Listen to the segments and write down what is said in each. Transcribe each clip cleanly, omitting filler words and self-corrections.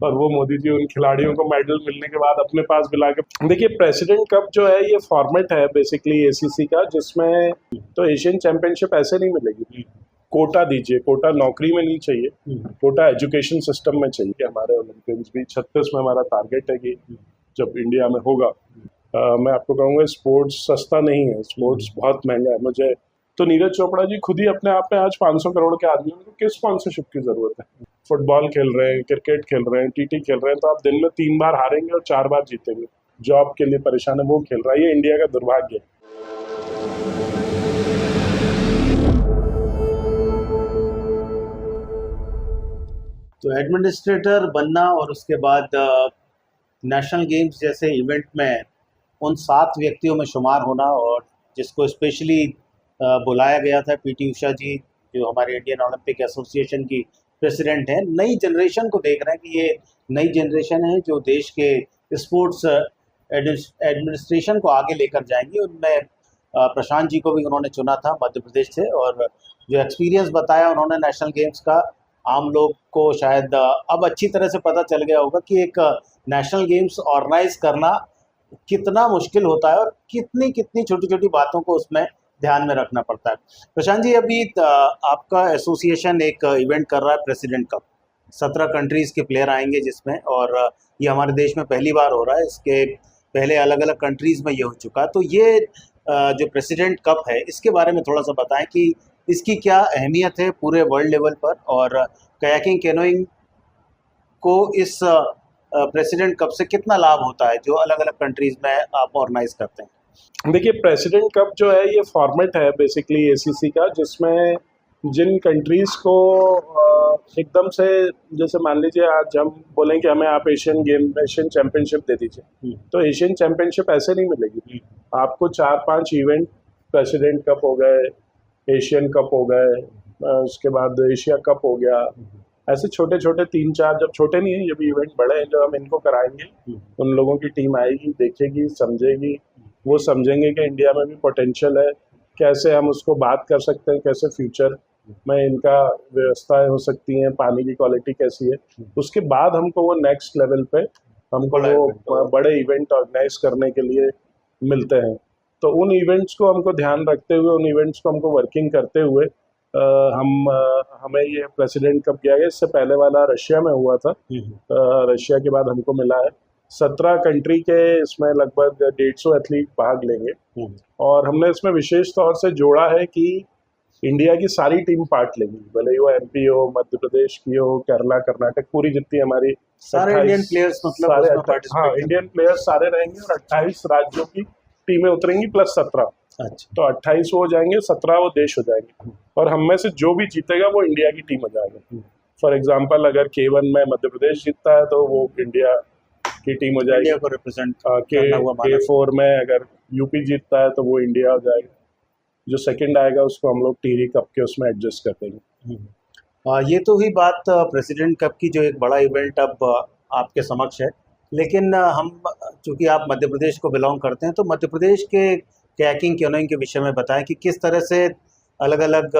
और वो मोदी जी उन खिलाड़ियों को मेडल मिलने के बाद अपने पास बुला के। देखिए, प्रेसिडेंट कप जो है ये फॉर्मेट है बेसिकली एसीसी का, जिसमें तो एशियन चैंपियनशिप ऐसे नहीं मिलेगी। कोटा दीजिए, कोटा नौकरी में नहीं चाहिए, कोटा एजुकेशन सिस्टम में चाहिए कि हमारे ओलंपियंस भी 36 में हमारा टारगेट है कि जब इंडिया में होगा। मैं आपको कहूँगा स्पोर्ट्स सस्ता नहीं है, स्पोर्ट्स बहुत महंगा है। मुझे तो नीरज चोपड़ा जी खुद ही अपने आप में आज 500 करोड़ के आदमी हैं, किस स्पॉन्सरशिप की जरूरत है? फुटबॉल खेल रहे हैं, क्रिकेट खेल रहे हैं, टीटी खेल रहे हैं, तो आप दिन में 3 बार हारेंगे और 4 बार जीतेंगे। जॉब के लिए परेशान है वो खेल रहा है, ये इंडिया का दुर्भाग्य है। तो एडमिनिस्ट्रेटर बनना और उसके बाद नेशनल गेम्स जैसे इवेंट में उन 7 व्यक्तियों में शुमार होना, और जिसको स्पेशली बुलाया गया था पीटी उषा जी, जो हमारे इंडियन ओलंपिक एसोसिएशन की प्रेसिडेंट हैं। नई जनरेशन को देख रहे हैं कि ये नई जनरेशन है जो देश के स्पोर्ट्स एडमिनिस्ट्रेशन को आगे लेकर जाएंगी। उनमें प्रशांत जी को भी उन्होंने चुना था मध्य प्रदेश से, और जो एक्सपीरियंस बताया उन्होंने नेशनल गेम्स का, आम लोग को शायद अब अच्छी तरह से पता चल गया होगा कि एक नेशनल गेम्स ऑर्गेनाइज करना कितना मुश्किल होता है और कितनी कितनी छोटी छोटी बातों को उसमें ध्यान में रखना पड़ता है। प्रशांत जी, अभी आपका एसोसिएशन एक इवेंट कर रहा है प्रेसिडेंट कप, 17 कंट्रीज़ के प्लेयर आएंगे जिसमें, और ये हमारे देश में पहली बार हो रहा है। इसके पहले अलग अलग कंट्रीज़ में ये हो चुका है। तो ये जो प्रेसिडेंट कप है इसके बारे में थोड़ा सा बताएं कि इसकी क्या अहमियत है पूरे वर्ल्ड लेवल पर, और कयाकिंग कैनोइंग को इस प्रेसिडेंट कप से कितना लाभ होता है जो अलग अलग कंट्रीज़ में आप ऑर्गेनाइज करते हैं? देखिए, प्रेसिडेंट कप जो है ये फॉर्मेट है बेसिकली एसीसी का, जिसमें जिन कंट्रीज़ को एकदम से, जैसे मान लीजिए आज हम बोलें कि हमें आप एशियन चैंपियनशिप दे दीजिए, तो एशियन चैंपियनशिप ऐसे नहीं मिलेगी। आपको 4-5 इवेंट, प्रेसिडेंट कप हो गए, एशियन कप हो गए, उसके बाद एशिया कप हो गया, ऐसे छोटे छोटे 3-4, जब छोटे नहीं है ये भी इवेंट बड़े हैं, जब हम इनको कराएंगे उन लोगों की टीम आएगी, देखेगी, समझेगी, वो समझेंगे कि इंडिया में भी पोटेंशियल है, कैसे हम उसको बात कर सकते हैं, कैसे फ्यूचर में इनका व्यवस्थाएं हो सकती हैं, पानी की क्वालिटी कैसी है। उसके बाद हमको वो नेक्स्ट लेवल पे हमको वो बड़े इवेंट ऑर्गेनाइज करने के लिए मिलते हैं। तो उन इवेंट्स को हमको ध्यान रखते हुए, उन इवेंट्स को हमको वर्किंग करते हुए हमें ये प्रेसिडेंट कप किया गया। इससे पहले वाला रशिया में हुआ था, रशिया के बाद हमको मिला है। 17 कंट्री के इसमें लगभग 150 एथलीट भाग लेंगे, और हमने इसमें विशेष तौर से जोड़ा है कि इंडिया की सारी टीम पार्ट लेंगी, भले वो एमपी हो, मध्य प्रदेश की हो, केरला, कर्नाटक, पूरी जितनी हमारी सारे इंडियन प्लेयर्स, मतलब हाँ, इंडियन प्लेयर्स सारे रहेंगे, और 28 राज्यों की टीमें उतरेंगी प्लस 17। अच्छा, तो 28 वो हो जाएंगे, 17 वो देश हो जाएंगे, और हम में से जो भी जीतेगा वो इंडिया की टीम हो जाएगा। फॉर एग्जाम्पल, अगर K1 में मध्य प्रदेश जीतता है तो वो इंडिया की टीम हो जाएगी, इंडिया को रिप्रेजेंट K4 में अगर यूपी जीतता है तो वो इंडिया हो जाएगा, जो सेकंड आएगा उसको हम लोग टीरी कप के उसमें एडजस्ट कर देंगे। ये तो हुई बात प्रेसिडेंट कप की, जो एक बड़ा इवेंट अब आपके समक्ष है। लेकिन हम, चूंकि आप मध्य प्रदेश को बिलोंग करते हैं, तो मध्य प्रदेश के कयाकिंग कैनोइंग के विषय में बताएं कि किस तरह से अलग अलग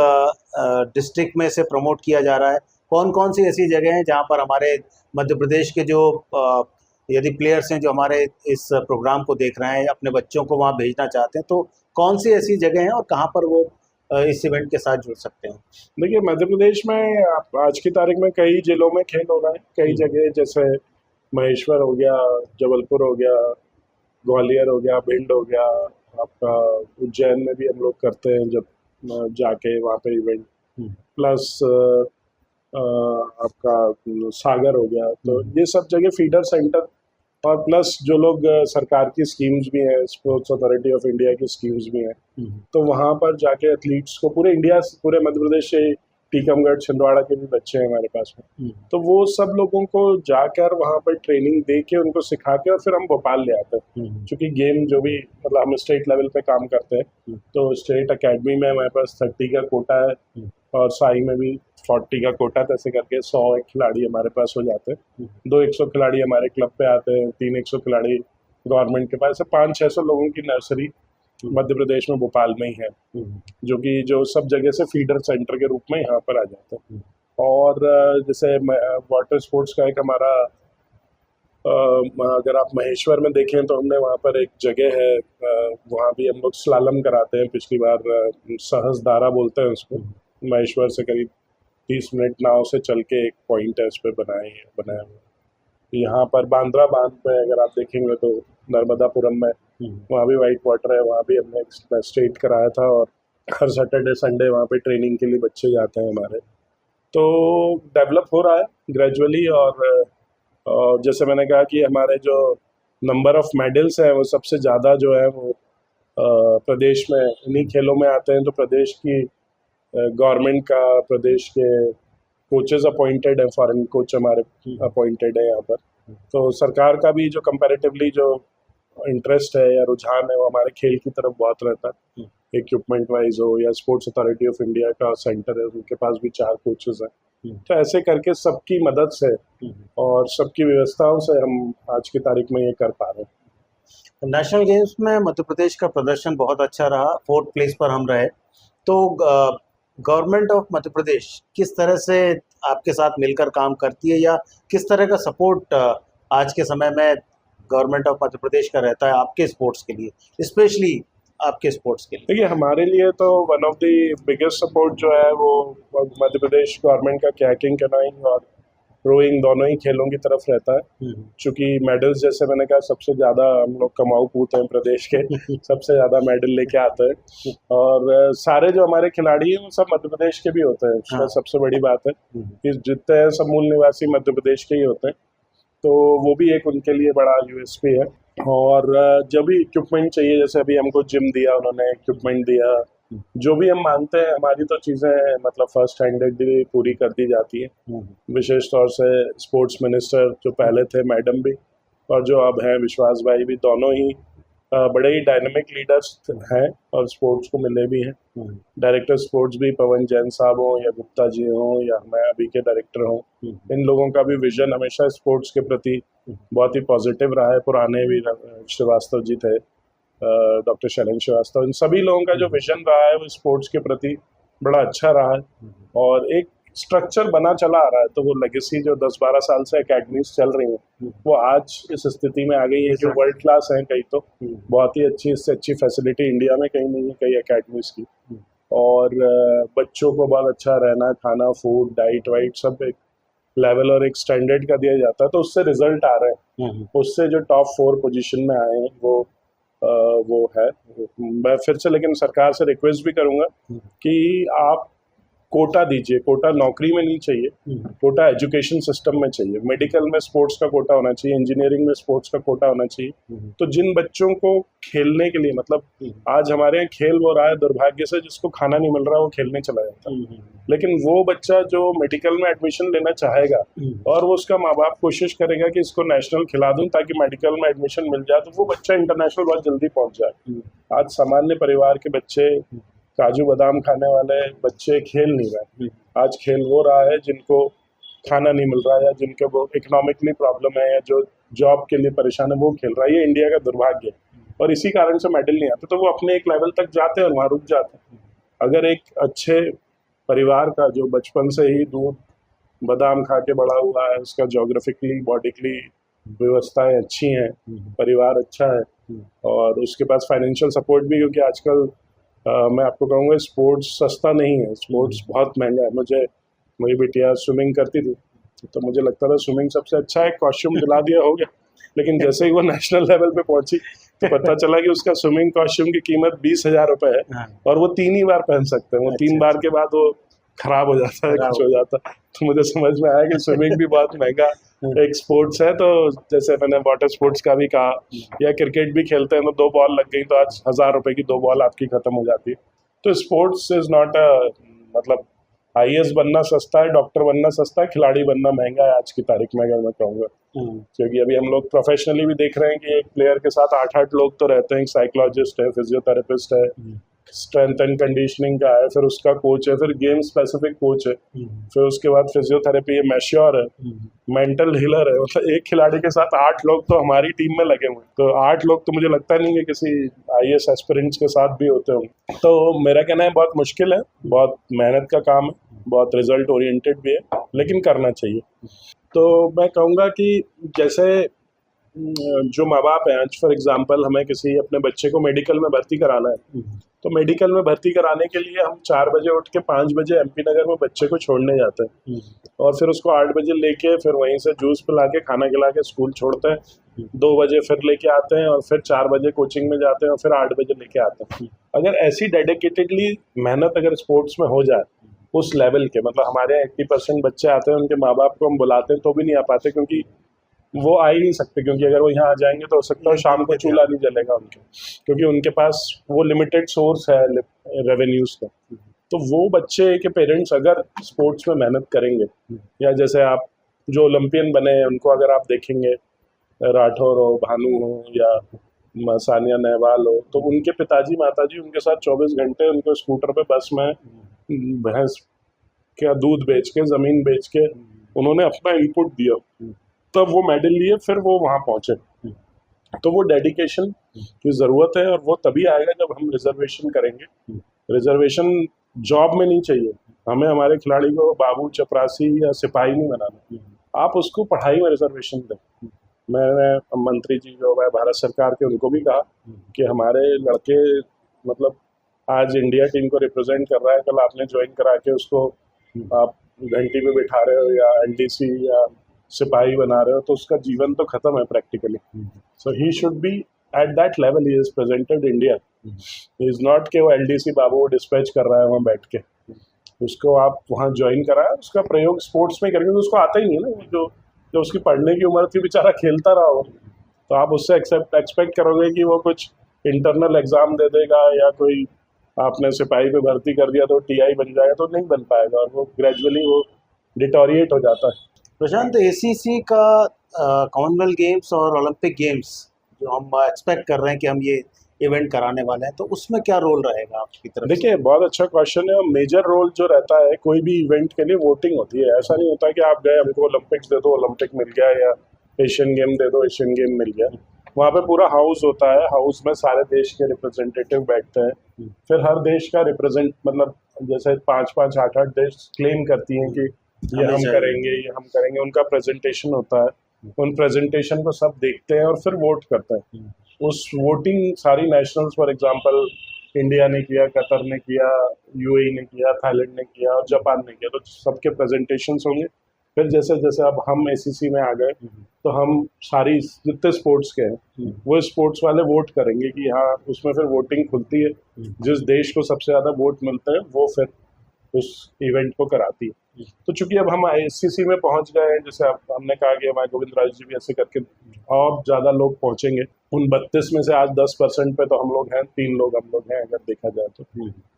डिस्ट्रिक्ट में से प्रमोट किया जा रहा है। कौन कौन सी ऐसी जगह हैं जहां पर हमारे मध्य प्रदेश के जो यदि प्लेयर्स हैं जो हमारे इस प्रोग्राम को देख रहे हैं, अपने बच्चों को वहां भेजना चाहते हैं, तो कौन सी ऐसी जगह हैं और कहां पर वो इस इवेंट के साथ जुड़ सकते हैं? देखिए, मध्य प्रदेश में आज की तारीख में कई जिलों में खेल हो रहा है, कई जगह, जैसे महेश्वर हो गया, जबलपुर हो गया, ग्वालियर हो गया, भिंड हो गया, आपका उज्जैन में भी हम लोग करते हैं जब जाके वहाँ पे इवेंट, प्लस आपका सागर हो गया। तो ये सब जगह फीडर सेंटर, और प्लस जो लोग सरकार की स्कीम्स भी हैं, स्पोर्ट्स अथॉरिटी ऑफ इंडिया की स्कीम्स भी हैं, तो वहाँ पर जाके एथलीट्स को पूरे इंडिया, पूरे मध्य प्रदेश से, टीकमगढ़, छिंदवाड़ा के भी बच्चे हैं हमारे पास में, तो वो सब लोगों को जाकर वहाँ पर ट्रेनिंग दे के उनको सिखा के और फिर हम भोपाल ले आते हैं। क्योंकि गेम जो भी, मतलब हम स्टेट लेवल पे काम करते हैं, तो स्टेट अकेडमी में हमारे पास 30 का कोटा है, और साई में भी 40 का कोटा, ऐसे करके 100 खिलाड़ी हमारे पास हो जाते हैं। 200-100 खिलाड़ी हमारे क्लब पे आते हैं, 300-100 खिलाड़ी गवर्नमेंट के पास, 500-600 लोगों की नर्सरी मध्य प्रदेश में भोपाल में ही है, जो सब जगह से फीडर सेंटर के रूप में यहाँ पर आ जाते हैं। और जैसे वाटर स्पोर्ट्स का एक हमारा अगर आप महेश्वर में देखें तो हमने वहाँ पर एक जगह है, वहाँ भी हम लोग स्लालम कराते हैं। पिछली बार सहस्त्रधारा बोलते हैं उसको, महेश्वर से करीब 30 मिनट नाव से चल के एक पॉइंट है, उस पर बनाया हुआ। यहाँ पर बांद्रा बांध पे अगर आप देखेंगे तो नर्मदापुरम में वहाँ भी वाइट वाटर है, वहाँ भी हमने स्टेट कराया था, और हर सैटरडे संडे वहाँ पे ट्रेनिंग के लिए बच्चे जाते हैं हमारे। तो डेवलप हो रहा है ग्रेजुअली, और जैसे मैंने कहा कि हमारे जो नंबर ऑफ मेडल्स हैं वो सबसे ज़्यादा जो है वो प्रदेश में इन्हीं खेलों में आते हैं। तो प्रदेश की गवर्नमेंट का, प्रदेश के कोचेस अपॉइंटेड हैं, फॉरेन कोच हमारे अपॉइंटेड है यहाँ पर। तो सरकार का भी जो कंपैरेटिवली जो इंटरेस्ट है या रुझान है वो हमारे खेल की तरफ बहुत रहता है। इक्विपमेंट वाइज हो या स्पोर्ट्स अथॉरिटी ऑफ इंडिया का सेंटर है, उनके पास भी 4 कोचेस हैं। तो ऐसे करके सबकी मदद से और सबकी व्यवस्थाओं से हम आज की तारीख में ये कर पा रहे हैं। नेशनल गेम्स में मध्य प्रदेश का प्रदर्शन बहुत अच्छा रहा, 4th प्लेस पर हम रहे। तो गवर्नमेंट ऑफ मध्य प्रदेश किस तरह से आपके साथ मिलकर काम करती है, या किस तरह का सपोर्ट आज के समय में गवर्नमेंट ऑफ मध्य प्रदेश का रहता है आपके स्पोर्ट्स के लिए, स्पेशली आपके स्पोर्ट्स के लिए? देखिए, हमारे लिए तो one of the biggest support जो है वो मध्य प्रदेश गवर्नमेंट का कैकिंग, कैनोइंग और रोइंग दोनों ही खेलों की तरफ रहता है। चूँकि मेडल्स, जैसे मैंने कहा, सबसे ज़्यादा हम लोग कमाऊ पूत हैं प्रदेश के, सबसे ज़्यादा मेडल लेके आते हैं, और सारे जो हमारे खिलाड़ी हैं वो सब मध्य प्रदेश के भी होते हैं। उसमें सबसे बड़ी बात है कि जितने हैं सब मूल निवासी मध्य प्रदेश के ही होते हैं, तो वो भी एक उनके लिए बड़ा यूएसपी है। और जब भी इक्विपमेंट चाहिए, जैसे अभी हमको जिम दिया उन्होंने, इक्विपमेंट दिया, जो भी हम मानते हैं, हमारी तो चीज़ें मतलब फर्स्ट हैंडेडली पूरी कर दी जाती हैं। विशेष तौर से स्पोर्ट्स मिनिस्टर जो पहले थे, मैडम भी, और जो अब हैं विश्वास भाई भी, दोनों ही बड़े ही डायनेमिक लीडर्स हैं और स्पोर्ट्स को मिले भी हैं। डायरेक्टर स्पोर्ट्स भी पवन जैन साहब हों या गुप्ता जी हों या मैं अभी के डायरेक्टर हों, इन लोगों का भी विजन हमेशा स्पोर्ट्स के प्रति बहुत ही पॉजिटिव रहा है। पुराने भी श्रीवास्तव जी थे, डॉक्टर शैलेंद्र श्रीवास्तव, इन सभी लोगों का जो विजन रहा है वो स्पोर्ट्स के प्रति बड़ा अच्छा रहा है, और एक स्ट्रक्चर बना चला आ रहा है। तो वो लेगेसी जो 10-12 साल से एकेडमीज चल रही हैं वो आज इस स्थिति में आ गई है, जो वर्ल्ड क्लास हैं कहीं, तो बहुत ही अच्छी, इससे अच्छी फैसिलिटी इंडिया में कहीं नहीं है, कई एकेडमीज की। और बच्चों को बहुत अच्छा रहना, खाना, फूड, डाइट वाइट सब एक लेवल और एक स्टैंडर्ड का दिया जाता है, तो उससे रिजल्ट आ रहे हैं। उससे जो टॉप 4 पोजीशन में आए हैं वो है। मैं फिर से लेकिन सरकार से रिक्वेस्ट भी करूंगा कि आप कोटा दीजिए। कोटा नौकरी में नहीं चाहिए, कोटा एजुकेशन सिस्टम में चाहिए। मेडिकल में स्पोर्ट्स का कोटा होना चाहिए, इंजीनियरिंग में स्पोर्ट्स का कोटा होना चाहिए। तो जिन बच्चों को खेलने के लिए, मतलब आज हमारे यहाँ खेल वो रहा है दुर्भाग्य से, जिसको खाना नहीं मिल रहा वो खेलने चला जाता है। लेकिन वो बच्चा जो मेडिकल में एडमिशन लेना चाहेगा और वो उसका माँ बाप कोशिश करेगा कि इसको नेशनल खिला दूं ताकि मेडिकल में एडमिशन मिल जाए, तो वो बच्चा इंटरनेशनल बहुत जल्दी पहुंच जाए। आज सामान्य परिवार के बच्चे, काजू बादाम खाने वाले बच्चे खेल नहीं रहे। आज खेल वो रहा है जिनको खाना नहीं मिल रहा है, या जिनके वो इकोनॉमिकली प्रॉब्लम है, या जो जॉब के लिए परेशान है, वो खेल रहा है। ये इंडिया का दुर्भाग्य है, और इसी कारण से मेडल नहीं आते। तो वो अपने एक लेवल तक जाते हैं और वहाँ रुक जाते हैं। अगर एक अच्छे परिवार का जो बचपन से ही दूध बादाम खा के बड़ा हुआ है, उसका जोग्राफिकली, बॉडिकली व्यवस्थाएं अच्छी हैं, परिवार अच्छा है, और उसके पास फाइनेंशियल सपोर्ट भी, क्योंकि आजकल मैं आपको कहूँगा स्पोर्ट्स सस्ता नहीं है, स्पोर्ट्स बहुत महंगा है। मेरी बिटिया स्विमिंग करती थी, तो मुझे लगता था स्विमिंग सबसे अच्छा है, कॉस्ट्यूम दिला दिया हो गया। लेकिन जैसे ही वो नेशनल लेवल पे पहुंची तो पता चला कि उसका स्विमिंग कॉस्ट्यूम की कीमत 20,000 रुपये है, और वो 3 ही बार पहन सकते हैं। वो 3 बार के बाद वो खराब हो जाता है, कुछ हो जाता है। तो मुझे समझ में आया कि स्विमिंग भी बहुत महंगा एक स्पोर्ट्स है। तो जैसे मैंने वाटर स्पोर्ट्स का भी कहा, या क्रिकेट भी खेलते हैं तो 2 बॉल लग गई तो आज 1,000 रुपए की 2 बॉल आपकी खत्म हो जाती है। तो स्पोर्ट्स इज नॉट मतलब IAS बनना सस्ता है, डॉक्टर बनना सस्ता है, खिलाड़ी बनना महंगा है आज की तारीख में, अगर मैं कहूँगा। क्योंकि अभी हम लोग प्रोफेशनली भी देख रहे हैं कि एक प्लेयर के साथ 8-8 लोग तो रहते हैं। साइकोलॉजिस्ट है, फिजियोथेरेपिस्ट है, स्ट्रेंथ एंड कंडीशनिंग का है, फिर उसका कोच है, फिर गेम स्पेसिफिक कोच है, फिर उसके बाद फिजियोथेरेपी है, मैश्योर है, मेंटल हीलर है। मतलब एक खिलाड़ी के साथ 8 लोग तो हमारी टीम में लगे हुए। तो 8 लोग तो मुझे लगता नहीं कि किसी IAS एस्पिरेंट्स के साथ भी होते होंगे। तो मेरा कहना है बहुत मुश्किल है, बहुत मेहनत का काम है, बहुत रिजल्ट ओरिएंटेड भी है, लेकिन करना चाहिए। तो मैं कहूँगा कि जैसे जो माँ बाप हैं, आज फॉर एग्जांपल हमें किसी अपने बच्चे को मेडिकल में भर्ती कराना है, तो मेडिकल में भर्ती कराने के लिए हम 4 बजे उठ के 5 बजे एमपी नगर में बच्चे को छोड़ने जाते हैं, और फिर उसको 8 बजे लेके फिर वहीं से जूस पिला के खाना खिला के स्कूल छोड़ते हैं, 2 बजे फिर लेके आते हैं और फिर 4 बजे कोचिंग में जाते हैं और फिर 8 बजे लेके आते हैं। अगर ऐसी डेडिकेटेडली मेहनत अगर स्पोर्ट्स में हो जाए उस लेवल के, मतलब हमारे यहाँ 80% बच्चे आते हैं, उनके माँ बाप को हम बुलाते हैं तो भी नहीं आ पाते, क्योंकि वो आ ही नहीं सकते, क्योंकि अगर वो यहाँ आ जाएंगे तो हो सकता है शाम को चूल्हा नहीं जलेगा उनके, क्योंकि उनके पास वो लिमिटेड सोर्स है रेवेन्यूज का। तो वो बच्चे के पेरेंट्स अगर स्पोर्ट्स में मेहनत करेंगे, या जैसे आप जो ओलंपियन बने हैं उनको अगर आप देखेंगे, राठौर हो, भानु हो या सानिया नेहवाल हो, तो उनके पिताजी माताजी उनके साथ 24 घंटे उनको स्कूटर पे बस में भैंस क्या दूध बेच के, ज़मीन बेच के उन्होंने अपना इनपुट दिया, तब वो मेडल लिए, फिर वो वहाँ पहुँचे। तो वो डेडिकेशन की ज़रूरत है, और वो तभी आएगा जब हम रिजर्वेशन करेंगे। रिजर्वेशन जॉब में नहीं चाहिए हमें, हमारे खिलाड़ी को बाबू, चपरासी या सिपाही नहीं बनाना, आप उसको पढ़ाई में रिजर्वेशन दें। मैंने मंत्री जी जो है भारत सरकार के, उनको भी कहा कि हमारे लड़के मतलब आज इंडिया टीम को रिप्रेजेंट कर रहा है, कल आपने ज्वाइन करा के उसको आप घंटी में बिठा रहे हो या एनडीसी या सिपाही बना रहे हो, तो उसका जीवन तो खत्म है practically. So he should be at that level he is presented India. Is not कि वो एलडीसी बाबू को डिस्पैच कर रहा है वहाँ बैठ के, उसको आप वहाँ ज्वाइन कराए, उसका प्रयोग स्पोर्ट्स में करेंगे, तो उसको आता ही नहीं है ना, जो उसकी पढ़ने की उम्र थी बेचारा खेलता रहा हो, तो आप उससे एक्सपेक्ट करोगे कि वो कुछ इंटरनल एग्जाम दे देगा या कोई आपने सिपाही पे भर्ती कर दिया तो टीआई बन जाएगा, तो नहीं बन पाएगा, और वो ग्रेजुअली वो डिटोरिएट हो जाता है। प्रशांत, एसीसी का कॉमनवेल्थ गेम्स और ओलंपिक गेम्स जो हम एक्सपेक्ट कर रहे हैं कि हम ये इवेंट कराने वाले हैं, तो उसमें क्या रोल रहेगा आपकी तरफ से? देखिए, बहुत अच्छा क्वेश्चन है। मेजर रोल जो रहता है कोई भी इवेंट के लिए, वोटिंग होती है। ऐसा नहीं होता कि आप गए हमको ओलंपिक्स दे दो, ओलंपिक मिल गया, या एशियन गेम दे दो, एशियन गेम मिल गया। वहाँ पे पूरा हाउस होता है, हाउस में सारे देश के रिप्रेजेंटेटिव बैठते हैं, फिर हर देश का रिप्रेजेंट, मतलब जैसे 5-5, 8-8 देश क्लेम करती हैं कि ये हम करेंगे, ये हम करेंगे, उनका प्रेजेंटेशन होता है, उन प्रेजेंटेशन को सब देखते हैं और फिर वोट करते हैं। उस वोटिंग सारी नेशनल्स, फॉर एग्जांपल इंडिया ने किया, कतर ने किया, यूएई ने किया, थाईलैंड ने किया और जापान ने किया, तो सबके प्रेजेंटेशंस होंगे। फिर जैसे जैसे अब हम एसीसी में आ गए, तो हम सारी जितने स्पोर्ट्स के हैं वो स्पोर्ट्स वाले वोट करेंगे कि हाँ, उसमें फिर वोटिंग खुलती है, जिस देश को सबसे ज़्यादा वोट मिलते हैं वो फिर उस इवेंट को कराती है। तो चूंकि अब हम आईसीसी में पहुंच गए हैं, जैसे अब हमने कहा कि हमारे गोविंद राज जी भी ऐसे करके और ज़्यादा लोग पहुंचेंगे। उन 32 में से आज 10% पे तो हम लोग हैं, 3 लोग हम लोग हैं अगर देखा जाए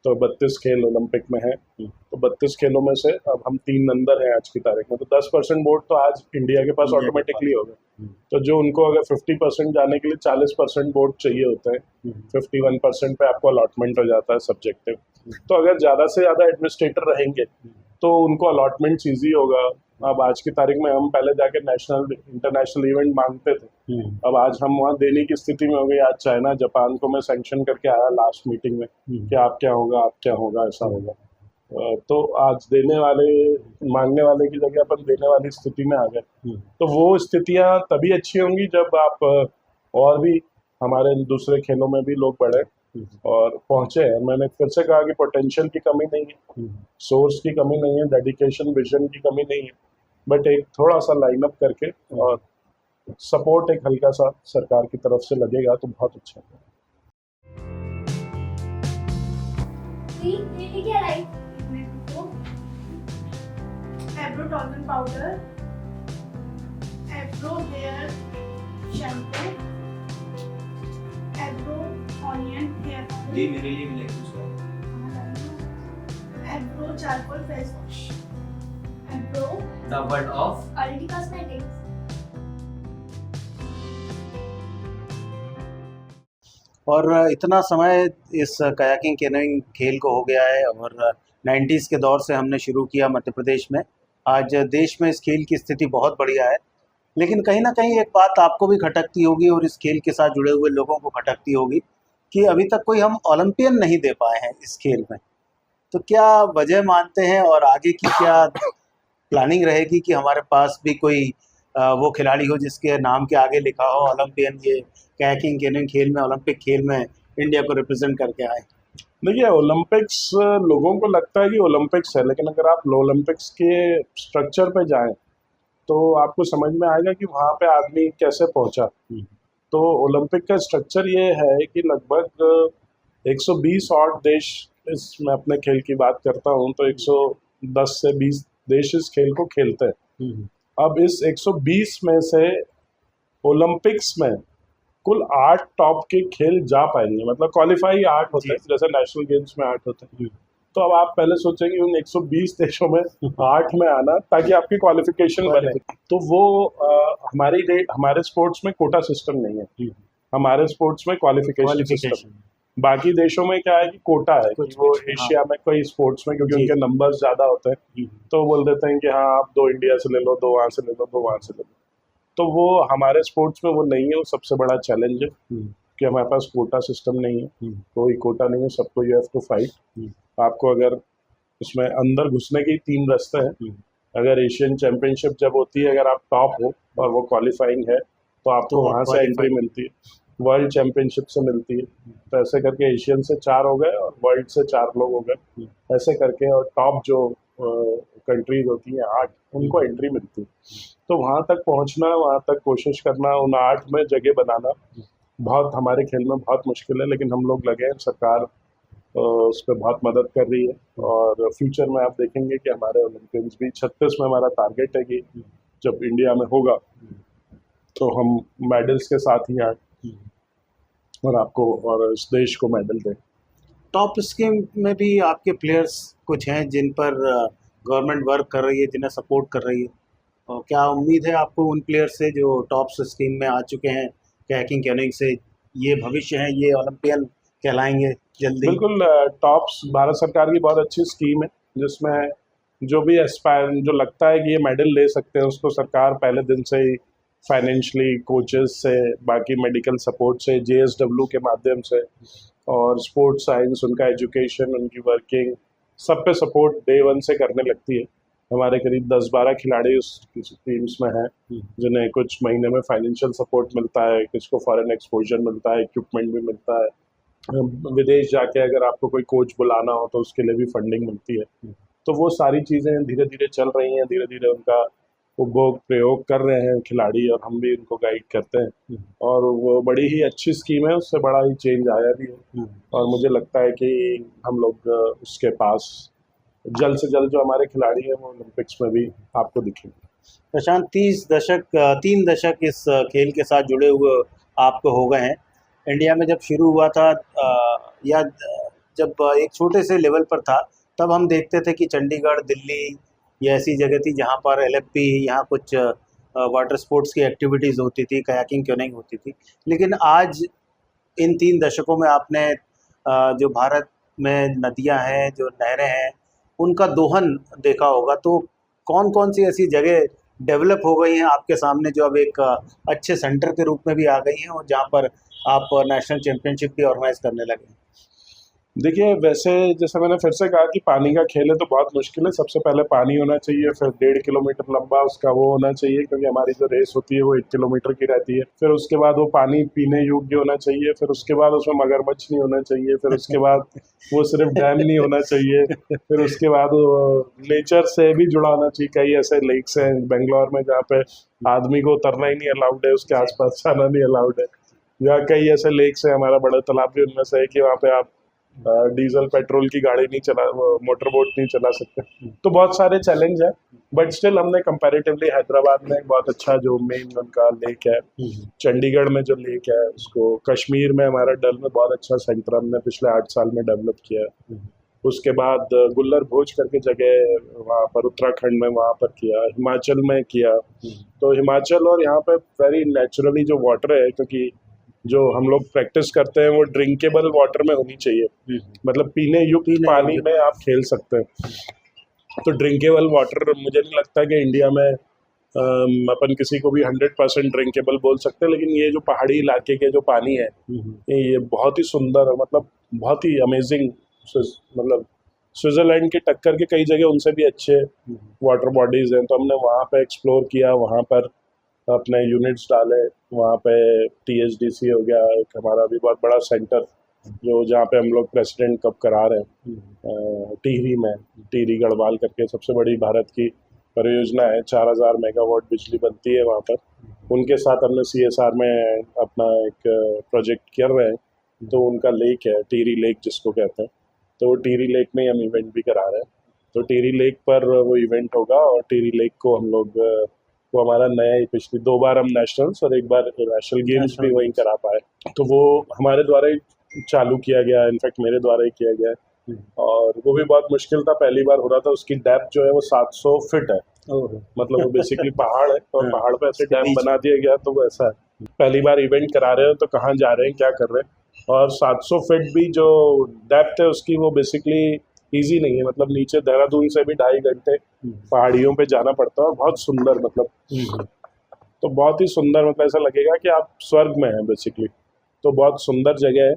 तो 32 खेल ओलंपिक में है, तो 32 खेलों में से अब हम 3 अंदर हैं आज की तारीख में, तो 10% वोट तो आज इंडिया के पास ऑटोमेटिकली हो गए। तो जो उनको अगर 50% जाने के लिए 40% वोट चाहिए होते हैं, 51% पे आपको अलॉटमेंट हो जाता है सब्जेक्टिव। तो अगर ज़्यादा से ज़्यादा एडमिनिस्ट्रेटर रहेंगे तो उनको अलॉटमेंट ईजी होगा। अब आज की तारीख में हम पहले जाके नेशनल इंटरनेशनल इवेंट मांगते थे, अब आज हम वहाँ देने की स्थिति में हो गई। आज चाइना, जापान को मैं सैंक्शन करके आया लास्ट मीटिंग में कि आप क्या होगा, आप क्या होगा, ऐसा होगा। तो आज देने वाले, मांगने वाले की जगह अपन देने वाली स्थिति में आ गए। तो वो स्थितियाँ तभी अच्छी होंगी जब आप और भी हमारे दूसरे खेलों में भी लोग बढ़े और पहुंचे हैं। मैंने फिर से कहा कि पोटेंशियल की कमी नहीं है, सोर्स की कमी नहीं है, डेडिकेशन, विजन की कमी नहीं है, बट एक थोड़ा सा लाइन अप करके और सपोर्ट एक हल्का सा सरकार की तरफ से लगेगा तो बहुत अच्छा है। Eyebrow toner powder, eyebrow hair shampoo, eyebrow onion hair oil, ये मेरे लिए भी लेके उसका eyebrow charcoal face wash, eyebrow the word of Aldi Cosmetics. और इतना समय इस कयाकिंग कैनोइंग खेल को हो गया है और 90s के दौर से हमने शुरू किया मध्य प्रदेश में। आज देश में इस खेल की स्थिति बहुत बढ़िया है, लेकिन कहीं ना कहीं एक बात आपको भी खटकती होगी और इस खेल के साथ जुड़े हुए लोगों को खटकती होगी कि अभी तक कोई हम ओलंपियन नहीं दे पाए हैं इस खेल में। तो क्या वजह मानते हैं और आगे की क्या प्लानिंग रहेगी कि हमारे पास भी कोई वो खिलाड़ी हो जिसके नाम के आगे लिखा हो ओलंपियन, ये कायाकिंग कैनोइंग खेल में, ओलंपिक खेल में इंडिया को रिप्रेजेंट करके आए? देखिए ओलंपिक्स लोगों को लगता है कि ओलंपिक्स है, लेकिन अगर आप ओलंपिक्स के स्ट्रक्चर पे जाएं तो आपको समझ में आएगा कि वहाँ पे आदमी कैसे पहुंचा। तो ओलंपिक का स्ट्रक्चर ये है कि लगभग 120 और देश, इस मैं अपने खेल की बात करता हूँ तो 110 से 20 देश इस खेल को खेलते हैं। अब इस 120 में से ओलंपिक्स में कुल 8 टॉप के खेल जा पाएंगे, मतलब क्वालिफाई 8 होते हैं, जैसे नेशनल गेम्स में 8 होते हैं। तो अब आप पहले सोचेंगे उन 120 देशों में 8 में आना ताकि आपकी क्वालिफिकेशन बने। तो वो हमारे स्पोर्ट्स में कोटा सिस्टम नहीं है, हमारे स्पोर्ट्स में क्वालिफिकेशन सिस्टम। बाकी देशों में क्या है कि कोटा है कि वो एशिया में कोई स्पोर्ट्स में, क्योंकि उनके नंबर्स ज़्यादा होते हैं तो बोल देते हैं कि हाँ आप 2 इंडिया से ले लो, 2 वहाँ से ले लो, 2 वहाँ से ले लो। तो वो हमारे स्पोर्ट्स में वो नहीं है, वो सबसे बड़ा चैलेंज है कि हमारे पास कोटा सिस्टम नहीं है, कोई कोटा नहीं है, सबको यू हैव टू फाइट। आपको अगर उसमें अंदर घुसने के 3 रास्ते हैं। अगर एशियन चैंपियनशिप जब होती है, अगर आप टॉप हो और वो क्वालिफाइंग है तो आपको वहाँ से एंट्री मिलती है, वर्ल्ड चैंपियनशिप से मिलती है। तो ऐसे करके एशियन से 4 हो गए और वर्ल्ड से 4 लोग हो गए, ऐसे करके। और टॉप जो कंट्रीज होती हैं 8, उनको एंट्री मिलती है। तो वहाँ तक पहुँचना, वहाँ तक कोशिश करना, उन 8 में जगह बनाना बहुत हमारे खेल में बहुत मुश्किल है, लेकिन हम लोग लगे हैं। सरकार उस पर बहुत मदद कर रही है और फ्यूचर में आप देखेंगे कि हमारे ओलंपियंस भी 36 में हमारा टारगेट है कि जब इंडिया में होगा तो हम मेडल्स के साथ ही आए और आपको और इस देश को मेडल दें। टॉप स्कीम में भी आपके प्लेयर्स कुछ हैं जिन पर गवर्नमेंट वर्क कर रही है, जिन्हें सपोर्ट कर रही है, और क्या उम्मीद है आपको उन प्लेयर से जो टॉप स्कीम में आ चुके हैं कायाकिंग कैनोइंग से, ये भविष्य है, ये ओलंपियन कहलाएंगे जल्दी? बिल्कुल, टॉप्स भारत सरकार की बहुत अच्छी स्कीम है जिसमें जो भी एस्पायर, जो लगता है कि ये मेडल ले सकते हैं, उसको सरकार पहले दिन से ही फाइनेंशली, कोचेस से, बाकी मेडिकल सपोर्ट से, JSW के माध्यम से और स्पोर्ट्स साइंस, उनका एजुकेशन, उनकी वर्किंग, सब पे सपोर्ट डे 1 से करने लगती है। हमारे करीब 10-12 खिलाड़ी उस टीम्स में हैं जिन्हें कुछ महीने में फाइनेंशियल सपोर्ट मिलता है, किसको फॉरेन एक्सपोजर मिलता है, इक्विपमेंट भी मिलता है। विदेश जाके अगर आपको कोई कोच बुलाना हो तो उसके लिए भी फंडिंग मिलती है। तो वो सारी चीज़ें धीरे धीरे चल रही हैं, धीरे धीरे उनका उपभोग प्रयोग कर रहे हैं खिलाड़ी और हम भी उनको गाइड करते हैं और वो बड़ी ही अच्छी स्कीम है, उससे बड़ा ही चेंज आया भी है और मुझे लगता है कि हम लोग उसके पास जल्द से जल्द जो हमारे खिलाड़ी हैं वो ओलंपिक्स में भी आपको दिखेंगे। प्रशांत, 3 दशक इस खेल के साथ जुड़े हुए आपको हो गए हैं। इंडिया में जब शुरू हुआ था या जब एक छोटे से लेवल पर था, तब हम देखते थे कि चंडीगढ़, दिल्ली ये ऐसी जगह थी जहाँ पर LFP, यहाँ कुछ वाटर स्पोर्ट्स की एक्टिविटीज़ होती थी, कायाकिंग कैनोइंग होती थी। लेकिन आज इन 3 दशकों में आपने जो भारत में नदियाँ हैं, जो नहरें हैं, उनका दोहन देखा होगा। तो कौन कौन सी ऐसी जगह डेवलप हो गई हैं आपके सामने जो अब एक अच्छे सेंटर के रूप में भी आ गई हैं और जहाँ पर आप नेशनल चैंपियनशिप भी ऑर्गेनाइज करने लगे? देखिए, वैसे जैसे मैंने फिर से कहा कि पानी का खेल है तो बहुत मुश्किल है। सबसे पहले पानी होना चाहिए, फिर 1.5 किलोमीटर लंबा उसका वो होना चाहिए, क्योंकि हमारी जो रेस होती है वो 1 किलोमीटर की रहती है। फिर उसके बाद वो पानी पीने योग्य होना चाहिए, फिर उसके बाद उसमें मगरमच्छ नहीं होना चाहिए, फिर उसके बाद वो सिर्फ डैम नहीं होना चाहिए, फिर उसके बाद नेचर से भी जुड़ा होना चाहिए। कई ऐसे लेक्स हैं बेंगलोर में जहाँ पे आदमी को उतरना ही नहीं अलाउड है, उसके आसपास जाना नहीं अलाउड है। या कई ऐसे लेक्स हैं, हमारा बड़ा तालाब भी उनमें से है कि वहाँ पे आप डीजल पेट्रोल की गाड़ी नहीं चला, मोटर बोट नहीं चला सकते। तो बहुत सारे चैलेंज है, बट स्टिल हमने कंपैरेटिवली हैदराबाद में बहुत अच्छा जो मेन उनका लेक है, चंडीगढ़ में जो लेक है उसको, कश्मीर में हमारा डल में बहुत अच्छा सेंटर हमने पिछले 8 साल में डेवलप किया है। उसके बाद गुल्लर भोज करके जगह वहाँ पर उत्तराखंड में वहाँ पर किया, हिमाचल में किया। तो हिमाचल और यहाँ पे वेरी नेचुरली जो वाटर है, क्योंकि जो हम लोग प्रैक्टिस करते हैं वो ड्रिंकेबल वाटर में होनी चाहिए, मतलब पीने युक्त पानी में आप खेल सकते हैं। तो ड्रिंकेबल वाटर मुझे नहीं लगता कि इंडिया में अपन किसी को भी 100% ड्रिंकेबल बोल सकते हैं, लेकिन ये जो पहाड़ी इलाके के जो पानी है ये बहुत ही सुंदर है, मतलब बहुत ही अमेजिंग, मतलब स्विट्ज़रलैंड की टक्कर के कई जगह उनसे भी अच्छे वाटर बॉडीज़ हैं। तो हमने वहाँ पे एक्सप्लोर किया, वहाँ पर अपने यूनिट्स डाले। वहाँ पे THDC हो गया, एक हमारा भी बहुत बड़ा सेंटर जो जहाँ पे हम लोग प्रेसिडेंट कप करा रहे हैं टिहरी में। टिहरी गढ़वाल करके सबसे बड़ी भारत की परियोजना है, 4000 मेगावाट बिजली बनती है वहाँ पर। उनके साथ हमने CSR में अपना एक प्रोजेक्ट कर रहे हैं। तो उनका लेक है टिहरी लेक जिसको कहते हैं, तो वो टिहरी लेक में हम इवेंट भी करा रहे हैं। तो टिहरी लेक पर वो इवेंट होगा और टिहरी लेक को हम लोग वो हमारा नया ही, पिछली 2 बार हम नेशनल्स और 1 बार नेशनल गेम्स भी वहीं करा पाए। तो वो हमारे द्वारा ही चालू किया गया, इनफैक्ट मेरे द्वारा ही किया गया है। और वो भी बहुत मुश्किल था, पहली बार हो रहा था। उसकी डेप्थ जो है वो 700 फीट है, मतलब वो बेसिकली पहाड़ है और पहाड़ पे ऐसे डैम बना दिया गया। तो वो ऐसा है, पहली बार इवेंट करा रहे हो तो कहाँ जा रहे हैं, क्या कर रहे हैं। और 700 फीट भी जो डेप्थ है उसकी, वो बेसिकली ईजी नहीं है। मतलब नीचे देहरादून से भी 2.5 घंटे पहाड़ियों पे जाना पड़ता है। बहुत सुंदर, मतलब तो बहुत ही सुंदर, मतलब ऐसा लगेगा कि आप स्वर्ग में हैं बेसिकली। तो बहुत सुंदर जगह है।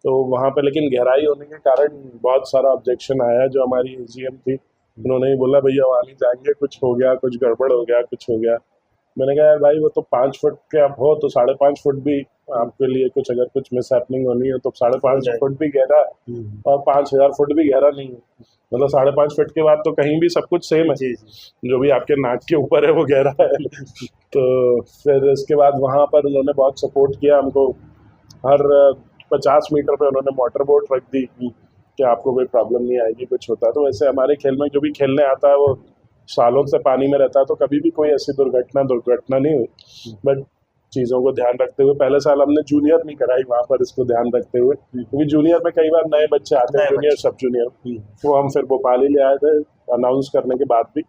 तो वहाँ पे लेकिन गहराई होने के कारण बहुत सारा ऑब्जेक्शन आया। जो हमारी AGM थी, उन्होंने ही बोला भैया वहाँ नहीं जाएंगे, कुछ हो गया, कुछ गड़बड़ हो गया, कुछ हो गया। मैंने कहा यार भाई, वो तो 5 फुट के आप हो तो 5.5 फुट भी आपके लिए कुछ, अगर कुछ मिस हैपनिंग होनी है तो 5.5 फुट भी गहरा है और 5000 फुट भी गहरा नहीं है। मतलब 5.5 फुट के बाद तो कहीं भी सब कुछ सेम है, जो भी आपके नाक के ऊपर है वो गहरा है। तो फिर इसके बाद वहाँ पर उन्होंने बहुत सपोर्ट किया हमको। हर 50 मीटर पे उन्होंने मोटर बोट रख दी कि आपको कोई प्रॉब्लम नहीं आएगी, कुछ होता है तो। वैसे हमारे खेल में जो भी खेलने आता है वो सालों से पानी में रहता है, तो कभी भी कोई ऐसी दुर्घटना नहीं हुई। बट चीज़ों को ध्यान रखते हुए, पहले साल हमने जूनियर नहीं कराई वहाँ पर, इसको ध्यान रखते हुए, क्योंकि जूनियर में कई बार नए बच्चे आते हैं, जूनियर सब जूनियर। तो हम फिर भोपाल ही ले आए थे। अनाउंस करने के बाद भी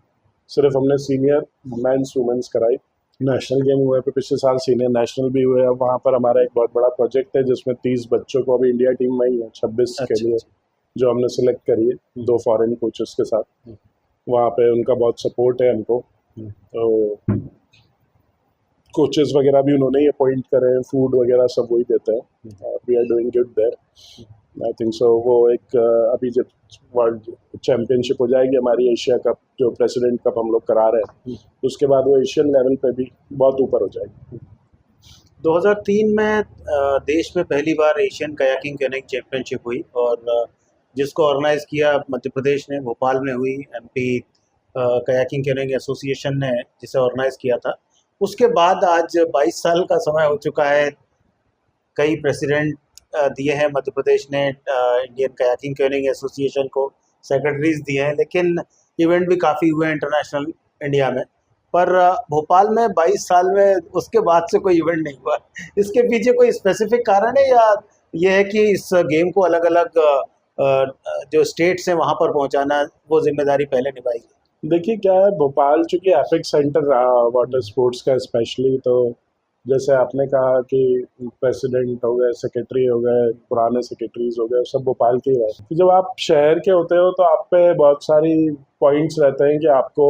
सिर्फ हमने सीनियर मेंस वुमेन्स कराई। नेशनल गेम हुए, फिर पिछले साल सीनियर नेशनल भी हुए। अब वहाँ पर हमारा एक बहुत बड़ा प्रोजेक्ट है जिसमें 30 बच्चों को, अभी इंडिया टीम में ही है 26 के लिए, जो हमने सिलेक्ट करी है 2 फॉरेन कोचेस के साथ। वहाँ पे उनका बहुत सपोर्ट है हमको। तो कोचेस वगैरह भी उन्होंने ही अपॉइंट करे हैं, फूड वगैरह सब वही देते हैं। We are doing good there, I think so. वो एक अभी जब वर्ल्ड चैम्पियनशिप हो जाएगी हमारी, एशिया कप जो प्रेसिडेंट कप हम लोग करा रहे हैं, उसके बाद वो एशियन लेवल पे भी बहुत ऊपर हो जाएगी। 2003 में देश में पहली बार एशियन कयाकिंग कैनोइंग चैंपियनशिप हुई और जिसको ऑर्गेनाइज किया मध्य प्रदेश ने, भोपाल में हुई। MP कयाकिंग कैनोइंग एसोसिएशन ने जिसे ऑर्गेनाइज किया था। उसके बाद आज 22 साल का समय हो चुका है। कई प्रेसिडेंट दिए हैं मध्य प्रदेश ने इंडियन कयाकिंग कैनोइंग एसोसिएशन को, सेक्रेटरीज दिए हैं, लेकिन इवेंट भी काफ़ी हुए इंटरनेशनल इंडिया में। पर भोपाल में 22 साल में उसके बाद से कोई इवेंट नहीं हुआ। इसके पीछे कोई स्पेसिफिक कारण है या ये है कि इस गेम को अलग अलग जो स्टेट्स हैं वहाँ पर पहुँचाना, वो जिम्मेदारी पहले निभाएगी? देखिए क्या है, भोपाल चूँकि एपिक सेंटर रहा वाटर स्पोर्ट्स का स्पेशली, तो जैसे आपने कहा कि प्रेसिडेंट हो गए, सेक्रेटरी हो गए, पुराने सेक्रेटरीज हो गए, सब भोपाल के ही रहे। तो जब आप शहर के होते हो तो आप पे बहुत सारी पॉइंट्स रहते हैं कि आपको,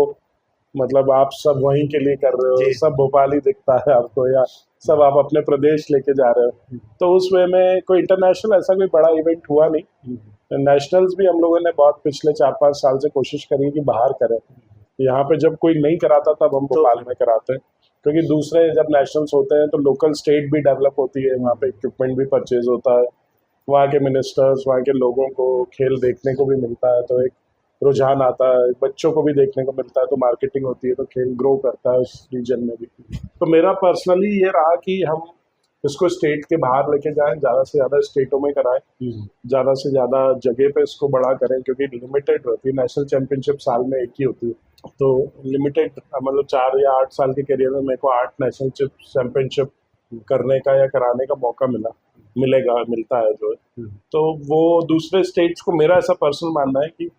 मतलब आप सब वहीं के लिए कर रहे हो, सब भोपाल ही दिखता है आपको, या सब आप अपने प्रदेश लेके जा रहे हो। तो उस वे में कोई इंटरनेशनल ऐसा कोई बड़ा इवेंट हुआ नहीं। नेशनल्स भी हम लोगों ने बहुत पिछले 4-5 साल से कोशिश करी कि बाहर करें। यहाँ पे जब कोई नहीं कराता तब हम भोपाल में कराते हैं, क्योंकि दूसरे जब नेशनल्स होते हैं तो लोकल स्टेट भी डेवलप होती है, वहाँ पे इक्विपमेंट भी परचेज होता है, वहाँ के मिनिस्टर्स, वहाँ के लोगों को खेल देखने को भी मिलता है, तो एक रुझान आता है, बच्चों को भी देखने को मिलता है, तो मार्केटिंग होती है, तो खेल ग्रो करता है उस रीजन में भी। तो मेरा पर्सनली ये रहा कि हम इसको स्टेट के बाहर लेके जाएं, ज़्यादा से ज़्यादा स्टेटों में कराएं, ज़्यादा से ज़्यादा जगह पे इसको बड़ा करें, क्योंकि लिमिटेड होती है नेशनल चैम्पियनशिप, साल में एक ही होती है। तो लिमिटेड, मतलब 4 या 8 साल के करियर में मेरे को 8 नेशनल चैम्पियनशिप करने का या कराने का मौका मिलता है जो है। तो वो दूसरे स्टेट्स को, मेरा ऐसा पर्सनल मानना है कि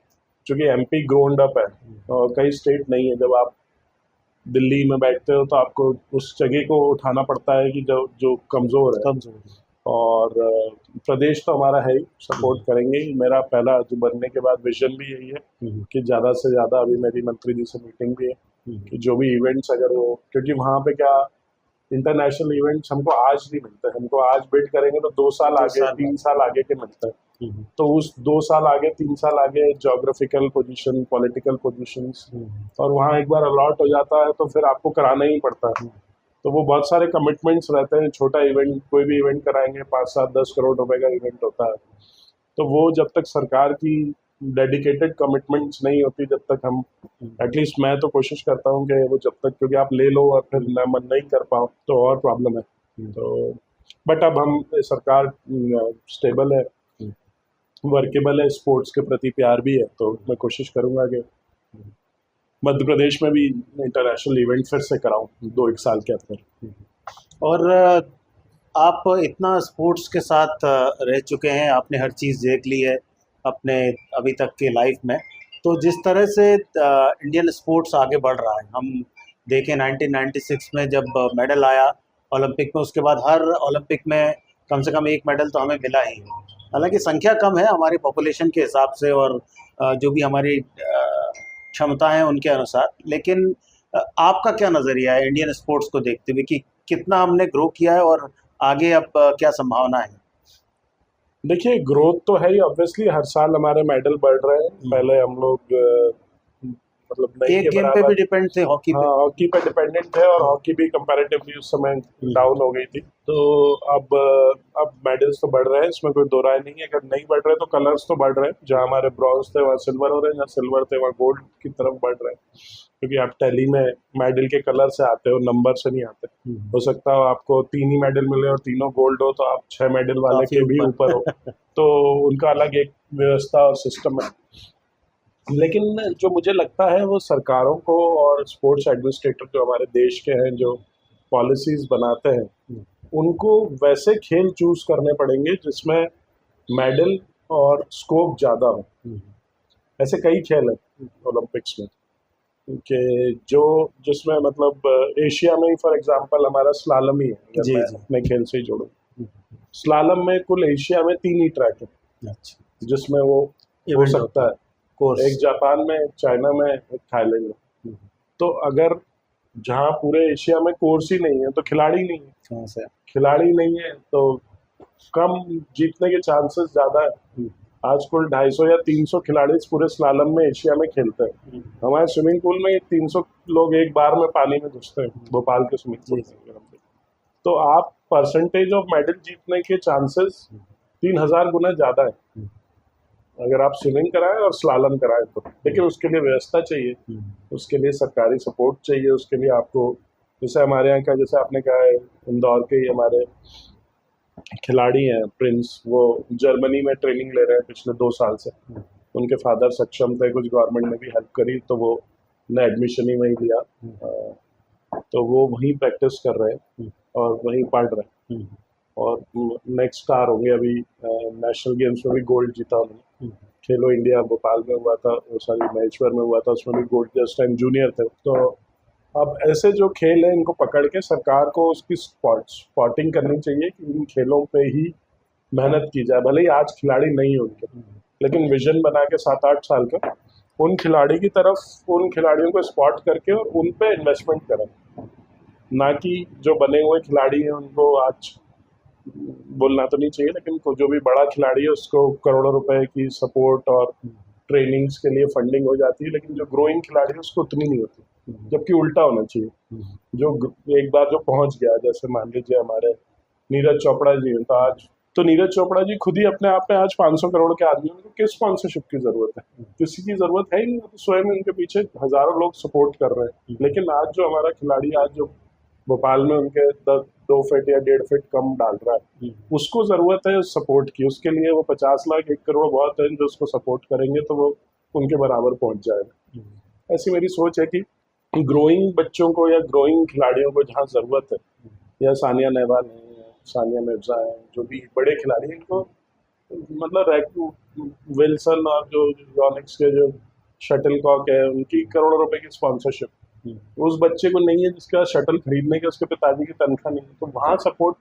चूँकि MP ग्रोन्ड अप है और कई स्टेट नहीं है, जब आप दिल्ली में बैठते हो तो आपको उस जगह को उठाना पड़ता है कि जो कमज़ोर है। और प्रदेश तो हमारा है ही, सपोर्ट करेंगे ही। मेरा पहला जो बनने के बाद विजन भी यही है कि ज़्यादा से ज़्यादा, अभी मेरी मंत्री जी से मीटिंग भी है कि जो भी इवेंट्स अगर वो, क्योंकि वहाँ पे क्या इंटरनेशनल इवेंट्स हमको आज नहीं मिलते, हमको आज बिड करेंगे तो 2 साल आगे, 3 साल आगे के मिलते हैं। तो उस 2 साल आगे, 3 साल आगे जोग्राफिकल पोजीशन, पॉलिटिकल पोजीशंस, और वहाँ एक बार अलॉट हो जाता है तो फिर आपको कराना ही पड़ता है। तो वो बहुत सारे कमिटमेंट्स रहते हैं। छोटा इवेंट, कोई भी इवेंट कराएंगे 5-7-10 करोड़ रुपए का इवेंट होता है, तो वो जब तक सरकार की डेडिकेटेड कमिटमेंट्स नहीं होती, जब तक हम, एटलीस्ट मैं तो कोशिश करता हूँ कि वो जब तक, क्योंकि आप ले लो और फिर ना मन नहीं कर पाओ तो और प्रॉब्लम है। तो बट अब हम, सरकार स्टेबल है, वर्केबल है, स्पोर्ट्स के प्रति प्यार भी है, तो मैं कोशिश करूँगा कि मध्य प्रदेश में भी इंटरनेशनल इवेंट फिर से कराऊँ 2-1 साल के अंदर। और आप इतना स्पोर्ट्स के साथ रह चुके हैं, आपने हर चीज़ देख ली है अपने अभी तक के लाइफ में, तो जिस तरह से इंडियन स्पोर्ट्स आगे बढ़ रहा है, हम देखें 1996 में जब मेडल आया ओलंपिक में, उसके बाद हर ओलंपिक में कम से कम एक मेडल तो हमें मिला ही है। हालांकि संख्या कम है हमारी पॉपुलेशन के हिसाब से और जो भी हमारी क्षमता है उनके अनुसार, लेकिन आपका क्या नज़रिया है इंडियन स्पोर्ट्स को देखते हुए कि कितना हमने ग्रो किया है और आगे अब क्या संभावना है? देखिए, ग्रोथ तो है ही, ऑब्वियसली हर साल हमारे मेडल बढ़ रहे हैं। पहले हम लोग मतलब नहीं एक के गेम पे बराबर, भी डिपेंड थे, हॉकी पे। हाँ, हॉकी पे डिपेंडेंट थे और हॉकी भी कंपैरेटिवली उस समय डाउन हो गई थी। तो अब मेडल्स तो बढ़ रहे हैं, इसमें कोई दो राय नहीं है। अगर नहीं बढ़ रहे तो कलर्स तो बढ़ रहे हैं, जहाँ हमारे ब्रॉन्ज थे वहाँ सिल्वर हो रहे हैं, जहाँ सिल्वर थे वहाँ गोल्ड की तरफ बढ़ रहे हैं। क्योंकि आप टैली में मेडल के कलर से आते हो, नंबर से नहीं आते। हो सकता हो आपको 3 ही मेडल मिले और तीनों गोल्ड हो, तो आप 6 मेडल वाले काफी के भी ऊपर। ऊपर हो। तो उनका अलग एक व्यवस्था और सिस्टम है। लेकिन जो मुझे लगता है वो सरकारों को और स्पोर्ट्स एडमिनिस्ट्रेटर जो हमारे देश के हैं, जो पॉलिसीज बनाते हैं, उनको वैसे खेल चूज करने पड़ेंगे जिसमें मेडल और स्कोप ज़्यादा हो। ऐसे कई खेल हैं ओलंपिक्स में कि जो जिसमें मतलब एशिया में ही फॉर एग्जांपल हमारा स्लालम ही है, अगर जी, मैं जी। अपने खेल से ही जोड़ूं। स्लालम में कुल एशिया में 3 ही ट्रैक है अच्छा, जिसमें वो हो इवेंट सकता है। कोर्स। एक जापान में, एक चाइना में, एक थाईलैंड में। तो अगर जहाँ पूरे एशिया में कोर्स ही नहीं है तो खिलाड़ी नहीं है, कहाँ से? खिलाड़ी नहीं है तो कम जीतने के चांसेस ज़्यादा है। आज कुल 250 या 300 खिलाड़ी इस पूरे स्लालम में एशिया में खेलते हैं। हमारे स्विमिंग पूल में 300 लोग एक बार में पानी में घुसते हैं, भोपाल के स्विमिंग पूल में। तो आप परसेंटेज ऑफ मेडल जीतने के चांसेस 3000 गुना ज़्यादा है अगर आप स्विमिंग कराएं और स्लालम कराएं तो। लेकिन उसके लिए व्यवस्था चाहिए, उसके लिए सरकारी सपोर्ट चाहिए, उसके लिए आपको, जैसे हमारे यहाँ का, जैसे आपने कहा है, इंदौर के ही हमारे खिलाड़ी हैं प्रिंस, वो जर्मनी में ट्रेनिंग ले रहे हैं पिछले 2 साल से। उनके फादर सक्षम थे, कुछ गवर्नमेंट ने भी हेल्प करी, तो वो ने एडमिशन ही वहीं लिया। तो वो वहीं प्रैक्टिस कर रहे हैं और वहीं पढ़ रहे हैं और नेक्स्ट स्टार होंगे। अभी नेशनल गेम्स में भी गोल्ड जीता उन्होंने। खेलो इंडिया भोपाल में हुआ था, वो सारी महेश्वर में हुआ था, उसमें भी गोल्ड, जस्ट टाइम जूनियर थे। तो अब ऐसे जो खेल हैं इनको पकड़ के सरकार को उसकी स्पॉटिंग करनी चाहिए कि इन खेलों पे ही मेहनत की जाए। भले ही आज खिलाड़ी नहीं हो उनके, लेकिन विजन बना के 7-8 साल का उन खिलाड़ी की तरफ, उन खिलाड़ियों को स्पॉट करके और उन पे इन्वेस्टमेंट करें, ना कि जो बने हुए खिलाड़ी हैं उनको आज बोलना तो नहीं चाहिए, लेकिन जो भी बड़ा खिलाड़ी है उसको करोड़ों रुपए की सपोर्ट और ट्रेनिंग्स के लिए फंडिंग हो जाती है, लेकिन जो ग्रोइंग खिलाड़ी है उसको उतनी नहीं होती। जबकि उल्टा होना चाहिए, जो एक बार जो पहुंच गया, जैसे मान लीजिए हमारे नीरज चोपड़ा जी हैं, तो आज तो नीरज चोपड़ा जी खुद ही अपने आप में आज 500 करोड़ के आदमी हैं, उनको किस स्पॉन्सरशिप की जरूरत है? किसी की जरूरत है ही नहीं, तो स्वयं उनके पीछे हजारों लोग सपोर्ट कर रहे हैं। लेकिन आज जो हमारा खिलाड़ी, आज जो भोपाल में उनके 2 फीट या 1.5 फीट कम डाल रहा है, उसको जरूरत है सपोर्ट की। उसके लिए वो 50 लाख 1 करोड़ बहुत है, जो उसको सपोर्ट करेंगे तो वो उनके बराबर पहुंच जाएगा। ऐसी मेरी सोच है कि ग्रोइंग बच्चों को या ग्रोइंग खिलाड़ियों को जहाँ ज़रूरत है, या सानिया नेहवाल हैं, सानिया मिर्जा हैं, जो भी बड़े खिलाड़ी हैं, इनको मतलब विल्सन और जो योनिक्स के जो शटल कॉक है, उनकी करोड़ों रुपए की स्पॉन्सरशिप उस बच्चे को नहीं है जिसका शटल खरीदने के उसके पिताजी की तनख्वाह नहीं है। तो वहाँ सपोर्ट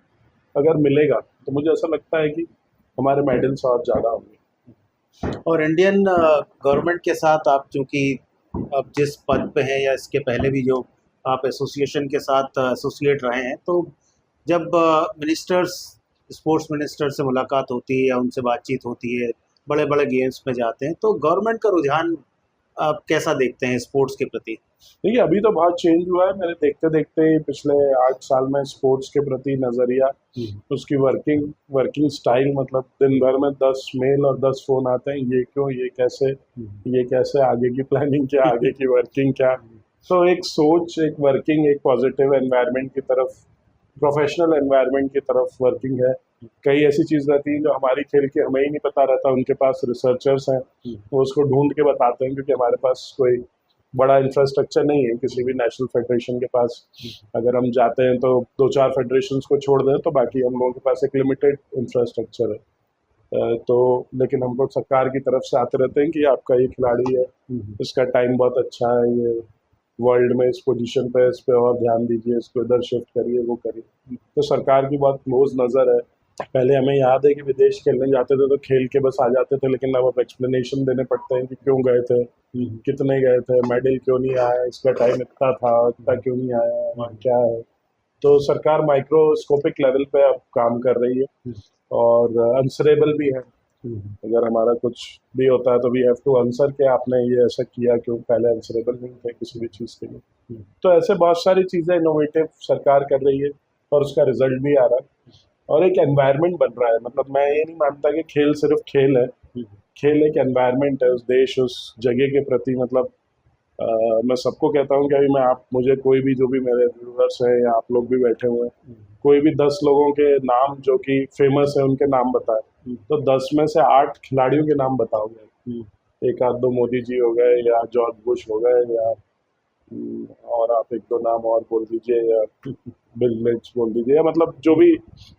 अगर मिलेगा तो मुझे ऐसा लगता है कि हमारे मेडल्स और ज़्यादा होंगे। और इंडियन गवर्नमेंट के साथ आप चूँकि अब जिस पद पे हैं या इसके पहले भी जो आप एसोसिएशन के साथ एसोसिएट रहे हैं, तो जब मिनिस्टर्स, स्पोर्ट्स मिनिस्टर से मुलाकात होती है या उनसे बातचीत होती है, बड़े बड़े गेम्स में जाते हैं, तो गवर्नमेंट का रुझान आप कैसा देखते हैं स्पोर्ट्स के प्रति? देखिए अभी तो बहुत चेंज हुआ है, मेरे देखते देखते ही पिछले 8 साल में स्पोर्ट्स के प्रति नज़रिया, उसकी वर्किंग वर्किंग स्टाइल, मतलब दिन भर में 10 मेल और 10 फ़ोन आते हैं, ये क्यों, ये कैसे, आगे की प्लानिंग क्या, आगे की वर्किंग क्या। तो एक सोच, एक वर्किंग, एक पॉजिटिव एनवायरनमेंट की तरफ, प्रोफेशनल एनवायरनमेंट की तरफ वर्किंग है। कई ऐसी चीज़ रहती हैं जो हमारी खेल की हमें ही नहीं पता रहता, उनके पास रिसर्चर्स हैं, वो उसको ढूंढ के बताते हैं, क्योंकि हमारे पास कोई बड़ा इंफ्रास्ट्रक्चर नहीं है किसी भी नेशनल फेडरेशन के पास। अगर हम जाते हैं तो 2-4 फेडरेशंस को छोड़ दें तो बाकी हम लोगों के पास एक लिमिटेड इंफ्रास्ट्रक्चर है। तो लेकिन हम लोग सरकार की तरफ से आते रहते हैं कि आपका ये खिलाड़ी है, इसका टाइम बहुत अच्छा है, ये वर्ल्ड में इस पोजीशन पे, इस पे और ध्यान दीजिए, इसको इधर शिफ्ट करिए, वो करिए। तो सरकार की बहुत क्लोज नज़र है। पहले हमें याद है कि विदेश खेलने जाते थे तो खेल के बस आ जाते थे, लेकिन अब एक्सप्लेनेशन देने पड़ते हैं कि क्यों गए थे, कितने गए थे, मेडल क्यों नहीं आया, इसका टाइम इतना था, इतना क्यों नहीं आया, वहाँ क्या है। तो सरकार माइक्रोस्कोपिक लेवल पे अब काम कर रही है और आंसरेबल भी है। अगर हमारा कुछ भी होता है तो वी हैव टू आंसर कि आपने ये ऐसा किया क्यों, पहले आंसरेबल नहीं थे किसी भी चीज़ के लिए। तो ऐसे बहुत सारी चीज़ें इनोवेटिव सरकार कर रही है और उसका रिजल्ट भी आ रहा है और एक एनवायरनमेंट बन रहा है। मतलब मैं ये नहीं मानता कि खेल सिर्फ खेल है, खेल एक एनवायरनमेंट है उस देश, उस जगह के प्रति। मतलब मैं सबको कहता हूँ कि अभी मैं, आप मुझे कोई भी, जो भी मेरे व्यूअर्स हैं या आप लोग भी बैठे हुए हैं, कोई भी 10 लोगों के नाम जो कि फेमस है उनके नाम बताए, तो 10 में से 8 खिलाड़ियों के नाम बताओगे। एक आध दो मोदी जी हो गए या जॉर्ज बुश हो गए, या और आप एक दो नाम और बोल दीजिए, या बिल गेट्स बोल दीजिए, या मतलब जो भी,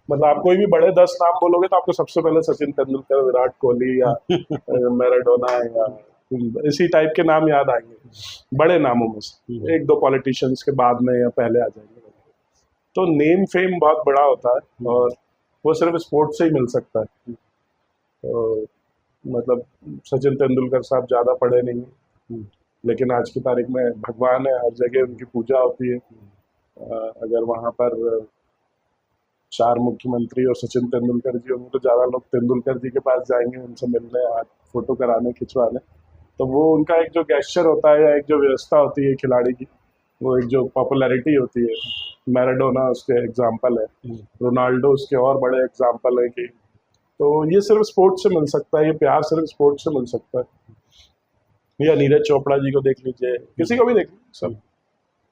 मतलब आप कोई भी बड़े 10 नाम बोलोगे तो आपको सबसे पहले सचिन तेंदुलकर, विराट कोहली या मैराडोना या इसी टाइप के नाम याद आएंगे, बड़े नामों में से। एक दो पॉलिटिशियंस के बाद में या पहले आ जाएंगे। तो नेम फेम बहुत बड़ा होता है और वो सिर्फ स्पोर्ट्स से ही मिल सकता है। तो मतलब सचिन तेंदुलकर साहब ज़्यादा पढ़े नहीं हैं, लेकिन आज की तारीख में भगवान है, हर जगह उनकी पूजा होती है। अगर वहाँ पर 4 मुख्यमंत्री और सचिन तेंदुलकर जी होंगे तो ज़्यादा लोग तेंदुलकर जी के पास जाएंगे, उनसे मिलने, हाथ फोटो कराने, खिंचवाने। तो वो उनका एक जो गेस्चर होता है या एक जो व्यवस्था होती है खिलाड़ी की, वो एक जो पॉपुलैरिटी होती है, मैराडोना उसके एग्जाम्पल है, रोनाल्डो उसके और बड़े एग्जाम्पल है कि, तो ये सिर्फ स्पोर्ट्स से मिल सकता है, ये प्यार सिर्फ स्पोर्ट्स से मिल सकता है। या नीरज चोपड़ा जी को देख लीजिए, किसी को भी देख लीजिए, सब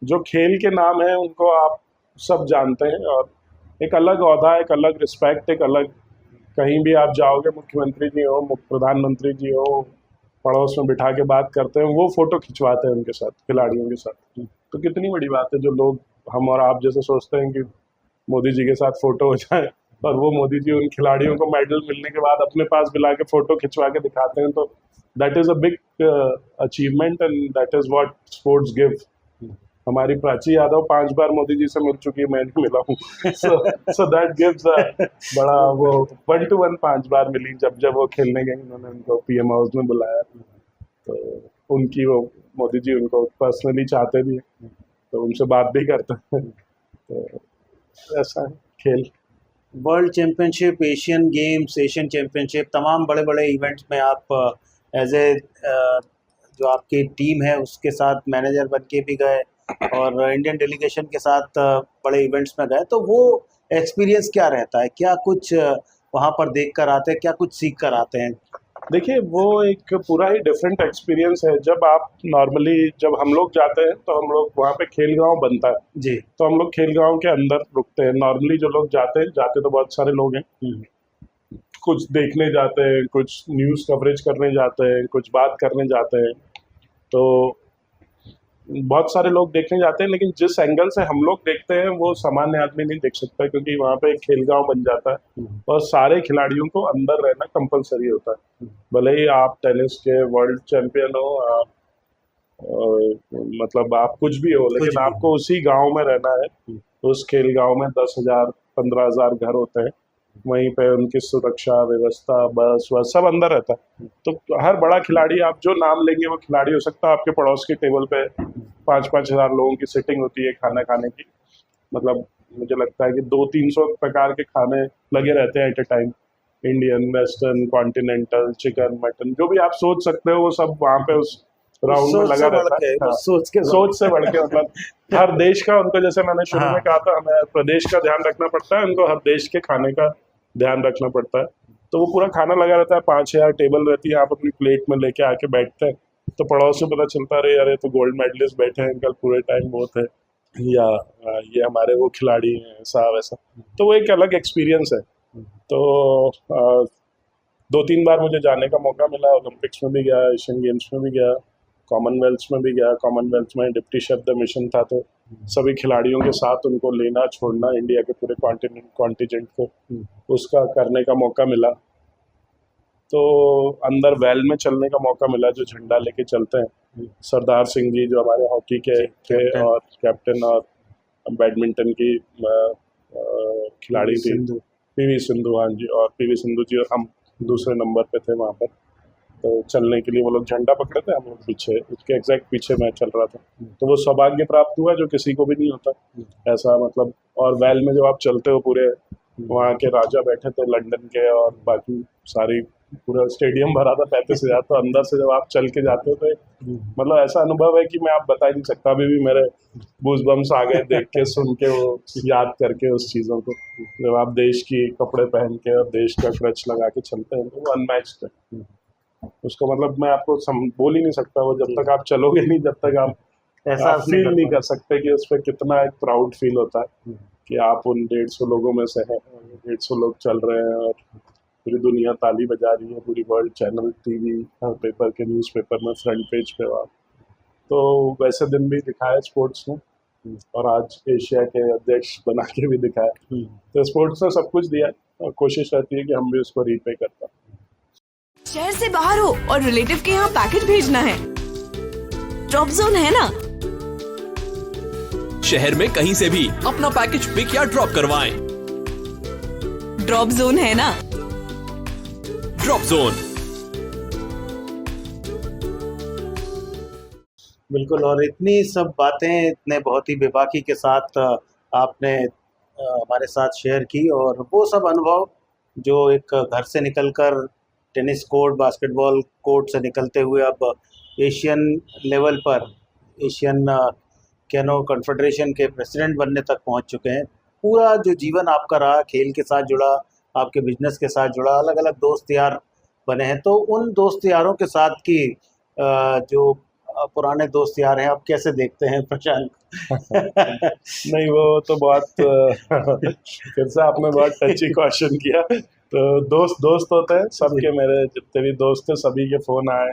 जो खेल के नाम है उनको आप सब जानते हैं और एक अलग औहदा, एक अलग रिस्पेक्ट, एक अलग, कहीं भी आप जाओगे, मुख्यमंत्री जी हो, प्रधानमंत्री जी हो, पड़ोस में बिठा के बात करते हैं, वो फोटो खिंचवाते हैं उनके साथ, खिलाड़ियों के साथ। तो कितनी बड़ी बात है जो लोग, हम और आप जैसे सोचते हैं कि मोदी जी के साथ फोटो हो जाए, और वो मोदी जी उन खिलाड़ियों को मेडल मिलने के बाद अपने पास बुला के फोटो खिंचवा के दिखाते हैं। तो that is a big achievement and that is what sports give. हमारी प्राची यादव 5 बार मोदी जी से मिल चुकी है, मैं नहीं मिला हूँ। सो दैट गिव्स बड़ा, वो 1 to 1 5 बार मिली, जब वो खेलने गई, उन्होंने उनको पीएम हाउस में बुलाया। तो उनकी वो, मोदी जी उनको पर्सनली चाहते भी हैं, तो उनसे बात भी करते हैं। तो ऐसा है खेल। World championship, Asian games, Asian championship, तमाम बड़े बड़े इवेंट्स में आप एज ए जो आपकी टीम है उसके साथ मैनेजर बन के भी गए और इंडियन डेलीगेशन के साथ बड़े इवेंट्स में गए, तो वो एक्सपीरियंस क्या रहता है? क्या कुछ वहाँ पर देख कर आते हैं, क्या कुछ सीख कर आते हैं? देखिए वो एक पूरा ही डिफरेंट एक्सपीरियंस है। जब आप नॉर्मली, जब हम लोग जाते हैं तो हम लोग वहाँ पे खेल गांव बनता है जी, तो हम लोग खेल गांव के अंदर रुकते हैं। नॉर्मली जो लोग जाते तो बहुत सारे लोग हैं, कुछ देखने जाते हैं, कुछ न्यूज़ कवरेज करने जाते हैं, कुछ बात करने जाते हैं। तो बहुत सारे लोग देखने जाते हैं, लेकिन जिस एंगल से हम लोग देखते हैं वो सामान्य आदमी नहीं देख सकता, क्योंकि वहाँ पे एक खेल गांव बन जाता है और सारे खिलाड़ियों को अंदर रहना कंपलसरी होता है। भले ही आप टेनिस के वर्ल्ड चैंपियन हो, आप मतलब आप कुछ भी हो, लेकिन आपको उसी गांव में रहना है। उस खेल गांव में 10,000 15,000 घर होते हैं, वहीं पे उनकी सुरक्षा व्यवस्था, बस वह सब अंदर रहता है। तो हर बड़ा खिलाड़ी, आप जो नाम लेंगे वो खिलाड़ी हो सकता है। आपके पड़ोस की टेबल पे 5-5 हज़ार लोगों की सिटिंग होती है खाना खाने की। मतलब मुझे लगता है कि 200-300 प्रकार के खाने लगे रहते हैं at a time, Indian, western, continental, chicken, mutton, जो भी आप सोच सकते हो वो सब वहाँ पे उस राउंड में सोच लगा से बढ़ रहता के, है। हाँ, सोच से बढ़ के मतलब हर देश का उनको, जैसे मैंने शुरू हाँ। में कहा था, हमें प्रदेश का ध्यान रखना पड़ता है, उनको हर देश के खाने का ध्यान रखना पड़ता है। तो वो पूरा खाना लगा रहता है, 5-6 टेबल रहती है, आप अपनी प्लेट में लेके आके बैठते हैं, तो पड़ोस से पता चलता है, अरे अरे तो गोल्ड मेडलिस्ट बैठे हैं कल पूरे टाइम वो थे, या ये हमारे वो खिलाड़ी हैं, ऐसा वैसा। तो वो एक अलग एक्सपीरियंस है। तो 2-3 बार मुझे जाने का मौका मिला, ओलंपिक्स में भी गया, एशियन गेम्स में भी गया, कॉमनवेल्थ में भी गया। कॉमनवेल्थ में डिप्टी शेफ द मिशन था, तो सभी खिलाड़ियों के साथ उनको लेना छोड़ना, इंडिया के पूरे कॉन्टिजेंट को, उसका करने का मौका मिला। तो अंदर वैल में चलने का मौका मिला, जो झंडा लेके चलते हैं, सरदार सिंह जी जो हमारे हॉकी के थे और कैप्टन, और बैडमिंटन की खिलाड़ी थी पीवी सिंधु। हाँ जी, और पीवी सिंधु जी और हम दूसरे नंबर पे थे वहाँ पर। तो चलने के लिए वो लोग झंडा पकड़े थे, हम लोग पीछे, उसके एग्जैक्ट पीछे मैं चल रहा था। तो वो सौभाग्य प्राप्त हुआ जो किसी को भी नहीं होता ऐसा, मतलब। और वैल में जब आप चलते हो, पूरे वहाँ के राजा बैठे थे लंदन के, और बाकी सारी पूरा स्टेडियम भरा था 35,000। तो अंदर से जब आप चल के जाते हो, तो मतलब ऐसा अनुभव है कि मैं आप बता ही नहीं सकता। अभी भी मेरे गूज़बम्स आ गए देख के, सुन के, वो याद करके उस चीज़ों को। जब आप देश की कपड़े पहन के और देश का क्रच लगा के चलते हैं, तो वो अनमैच्ड है। उसका मतलब मैं आपको बोल ही नहीं सकता। वो जब तक आप चलोगे नहीं, जब तक आप फील नहीं कर सकते कि उस पर कितना एक प्राउड फील होता है कि आप उन 150 लोगों में से हैं। 150 लोग चल रहे हैं और पूरी दुनिया ताली बजा रही है, पूरी वर्ल्ड, चैनल, टीवी, पेपर के, न्यूज़पेपर में फ्रंट पेज पे आप। तो वैसे दिन भी दिखाया स्पोर्ट्स ने, और आज एशिया के अध्यक्ष बना के भी दिखाया। तो स्पोर्ट्स ने सब कुछ दिया है, और कोशिश रहती है कि हम भी उसको रीपे कर पाएं। शहर से बाहर हो और रिलेटिव के यहाँ पैकेज भेजना है, ड्रॉप जोन है ना। शहर में कहीं से भी अपना पैकेज पिक या ड्रॉप करवाएं। ड्रॉप जोन है ना। Drop zone. बिल्कुल। और इतनी सब बातें इतने बहुत ही बेबाकी के साथ आपने हमारे साथ शेयर की, और वो सब अनुभव जो एक घर से निकलकर टेनिस कोर्ट, बास्केटबॉल कोर्ट से निकलते हुए अब एशियन लेवल पर एशियन कैनो कॉन्फेडरेशन के प्रेसिडेंट बनने तक पहुंच चुके हैं। पूरा जो जीवन आपका रहा, खेल के साथ जुड़ा, आपके बिजनेस के साथ जुड़ा, अलग अलग दोस्त यार बने हैं। तो उन दोस्त यारों के साथ की जो पुराने दोस्त यार हैं, आप कैसे देखते हैं प्रशांत? नहीं, वो तो बहुत फिर से आपने बहुत टची क्वेश्चन किया। तो दोस्त होते हैं सबके, मेरे जितने भी दोस्त थे सभी के फ़ोन आए,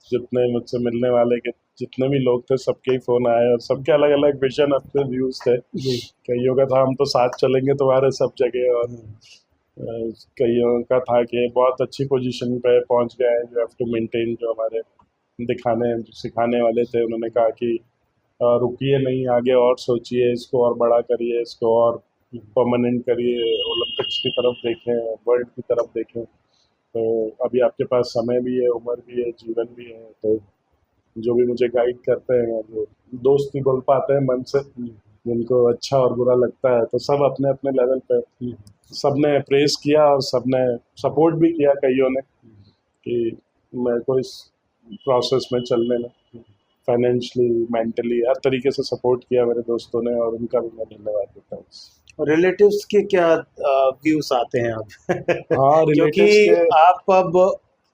जितने मुझसे मिलने वाले के जितने भी लोग थे सबके ही फ़ोन आए, और सबके अलग अलग विजन, अपने व्यूज़ थे। कईयों का था हम तो साथ चलेंगे तुम्हारे सब जगह, और कईयों का था कि बहुत अच्छी पोजीशन पे पहुंच गए हैं, जो हैव टू मेंटेन, जो हमारे सिखाने वाले थे, उन्होंने कहा कि रुकिए नहीं, आगे और सोचिए, इसको और बड़ा करिए, इसको और परमानेंट करिए, ओलंपिक्स की तरफ देखें, वर्ल्ड की तरफ देखें। तो अभी आपके पास समय भी है, उम्र भी है, जीवन भी है। तो जो भी मुझे गाइड करते हैं, जो दोस्त ही बोल पाते हैं मन से, जिनको अच्छा और बुरा लगता है, तो सब अपने अपने लेवल पे सबने प्रेस किया, और सबने सपोर्ट भी किया, कईयों ने, कि मेरे को इस प्रोसेस में चलने में फाइनेंशियली, मेंटली, हर तरीके से सपोर्ट किया मेरे दोस्तों ने, और उनका भी मैं धन्यवाद देता हूँ। रिलेटिव्स के क्या व्यूज आते हैं अब? हाँ, क्योंकि आप अब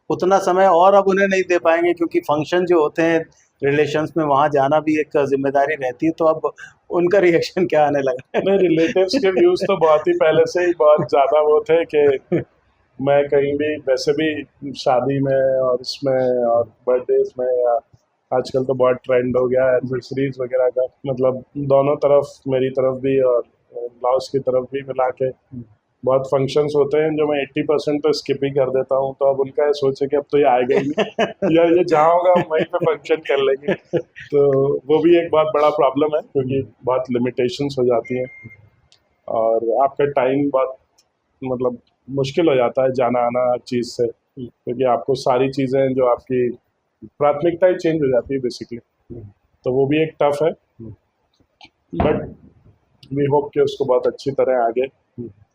उतना समय और अब उन्हें नहीं दे पाएंगे, क्योंकि फंक्शन जो होते हैं रिलेशंस में, वहाँ जाना भी एक जिम्मेदारी रहती है। तो अब उनका रिएक्शन क्या आने लगा? नहीं, रिलेटिव्स के व्यूज तो बहुत ही पहले से ही बहुत ज़्यादा वो थे कि मैं कहीं भी, वैसे भी शादी में और इसमें और बर्थडेज में, या आजकल तो बहुत ट्रेंड हो गया है एनिवर्सरीज वगैरह का, मतलब दोनों तरफ, मेरी तरफ भी और लॉस की तरफ भी मिला के बहुत फंक्शंस होते हैं जो मैं 80% तो स्किप ही कर देता हूँ। तो अब उनका ये सोचे कि अब तो ये आएगा ही नहीं, या ये जहाँ होगा हम वहीं पे फंक्शन कर लेंगे। तो वो भी एक बहुत बड़ा प्रॉब्लम है, क्योंकि बहुत लिमिटेशंस हो जाती हैं, और आपका टाइम बहुत, मतलब मुश्किल हो जाता है जाना आना हर चीज़ से, क्योंकि आपको सारी चीज़ें जो आपकी प्राथमिकता ही चेंज हो जाती है बेसिकली। तो वो भी एक टफ है, बट वी होप कि उसको बहुत अच्छी तरह आगे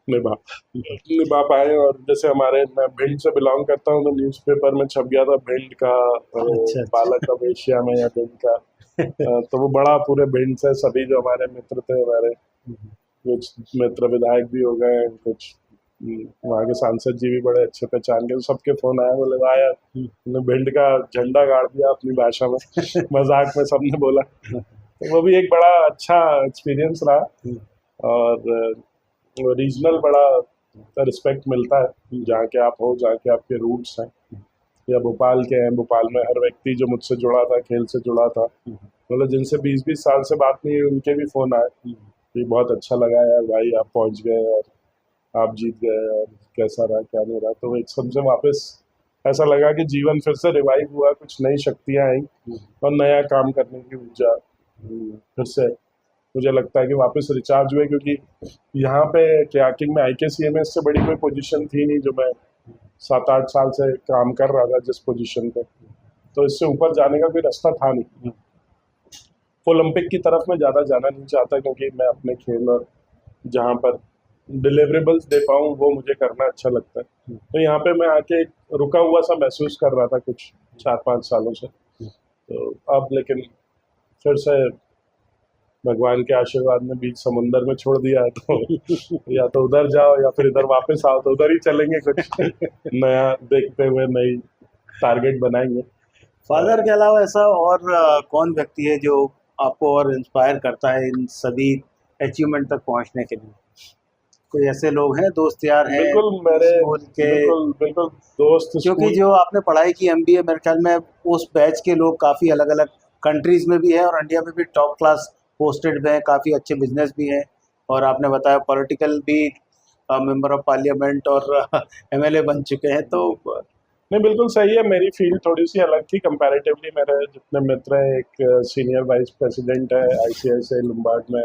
निभा पाए। और जैसे हमारे, मैं भिंड से बिलोंग करता हूँ, तो न्यूज़पेपर में छप गया था भिंड का अच्छा। बालक ऑफ एशिया में, या भिंड का तो वो बड़ा पूरे भिंड से सभी जो हमारे मित्र थे, हमारे कुछ मित्र विधायक भी हो गए, कुछ वहाँ के सांसद जी भी बड़े अच्छे पहचान के, तो सबके फोन आए, बोले वाह यार तुमने भिंड का झंडा गाड़ दिया अपनी भाषा में। मजाक में सबने बोला, तो वो भी एक बड़ा अच्छा एक्सपीरियंस रहा। और रीजनल बड़ा रिस्पेक्ट मिलता है जहाँ के आप हो, जहाँ के आपके रूट्स हैं। या भोपाल के हैं, भोपाल में हर व्यक्ति जो मुझसे जुड़ा था, खेल से जुड़ा था, मतलब जिनसे 20-20 साल से बात नहीं हुई, उनके भी फ़ोन आए कि बहुत अच्छा लगा यार भाई, आप पहुँच गए और आप जीत गए, और कैसा रहा क्या नहीं रहा। तो एक सबसे वापस ऐसा लगा कि जीवन फिर से रिवाइव हुआ, कुछ नई शक्तियाँ आई और नया काम करने की ऊर्जा फिर से मुझे लगता है कि वापस रिचार्ज हुए। क्योंकि यहाँ पे कयाकिंग में IKCMS से बड़ी कोई पोजीशन थी नहीं, जो मैं 7-8 साल से काम कर रहा था जिस पोजीशन पे, तो इससे ऊपर जाने का कोई रास्ता था नहीं। ओलंपिक की तरफ मैं ज़्यादा जाना नहीं चाहता, क्योंकि मैं अपने खेल और जहाँ पर डिलीवरेबल्स दे पाऊँ वो मुझे करना अच्छा लगता है। तो यहाँ पे मैं आके रुका हुआ सा महसूस कर रहा था कुछ 4-5 सालों से। तो अब लेकिन फिर से भगवान के आशीर्वाद ने बीच समुंदर में छोड़ दिया है, तो या तो उधर जाओ या फिर इधर वापस आओ, तो उधर ही चलेंगे, कुछ नया देखते हुए नई टारगेट बनाएंगे। फादर के अलावा ऐसा और कौन व्यक्ति है जो आपको और इंस्पायर करता है इन सभी अचीवमेंट तक पहुंचने के लिए? कोई ऐसे लोग हैं, दोस्त यार हैं बिल्कुल मेरे, स्कूल के? बिल्कुल दोस्त, क्योंकि स्कूल, जो आपने पढ़ाई की MBA, मेरे ख्याल में उस बैच के लोग काफ़ी अलग अलग कंट्रीज में भी है और इंडिया में भी टॉप क्लास पोस्टेड में है, काफ़ी अच्छे बिजनेस भी हैं, और आपने बताया पॉलिटिकल भी मेंबर ऑफ पार्लियामेंट और MLA बन चुके हैं। तो नहीं बिल्कुल सही है। मेरी फील्ड थोड़ी सी अलग थी कंपैरेटिवली। मेरे जितने मित्र हैं, एक सीनियर वाइस प्रेसिडेंट है ICICI लुम्बार्ड में,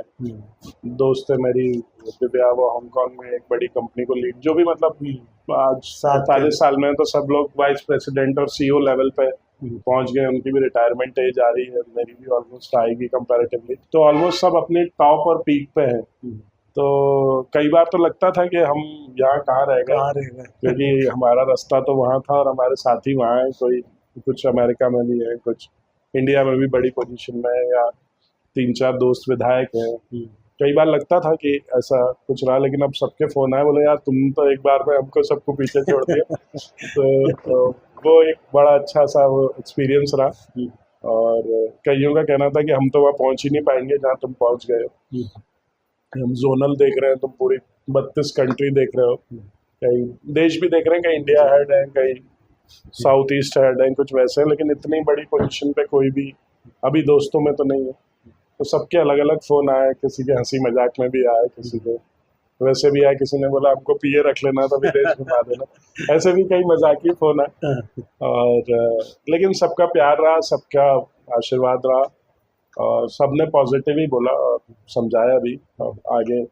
दोस्त है मेरी दिव्या, वो हांगकांग में एक बड़ी कंपनी को लीड, जो भी मतलब आज 47 साल में है, तो सब लोग वाइस प्रेसिडेंट और CEO लेवल पे पहुंच गए। उनकी भी रिटायरमेंट एज आ रही है, मेरी भी ऑलमोस्ट आएगी कंपैरेटिवली। तो ऑलमोस्ट सब अपने टॉप और पीक पे हैं। तो कई बार तो लगता था कि हम यहाँ कहाँ रह गए, क्योंकि हमारा रास्ता तो वहाँ था और हमारे साथी वहाँ हैं, कोई कुछ अमेरिका में भी है, कुछ इंडिया में भी बड़ी पोजीशन में है, या 3-4 दोस्त विधायक हैं। कई बार लगता था कि ऐसा कुछ रहा, लेकिन अब सबके फ़ोन आए, बोले यार तुम तो एक बार में हमको सबको पीछे छोड़ दिया। तो वो एक बड़ा अच्छा सा वो एक्सपीरियंस रहा। और कईयों का कहना था कि हम तो वहाँ पहुँच ही नहीं पाएंगे जहाँ तुम पहुँच गए हो। हम जोनल देख रहे हैं, तुम पूरी 32 कंट्री देख रहे हो, कई देश भी देख रहे हैं, कहीं इंडिया हेड है, कहीं साउथ ईस्ट हेड है, कुछ वैसे हैं, लेकिन इतनी बड़ी पोजीशन पे कोई भी अभी दोस्तों में तो नहीं है। तो सबके अलग अलग फ़ोन आए, किसी के हंसी मजाक में भी आए, किसी के वैसे भी आए, किसी ने बोला हमको PA रख लेना तो विदेश घुमा देना, ऐसे भी कई मजाकी फ़ोन आए। और लेकिन सबका प्यार रहा, सबका आशीर्वाद रहा, और सबने पॉजिटिव ही बोला और समझाया भी, और आगे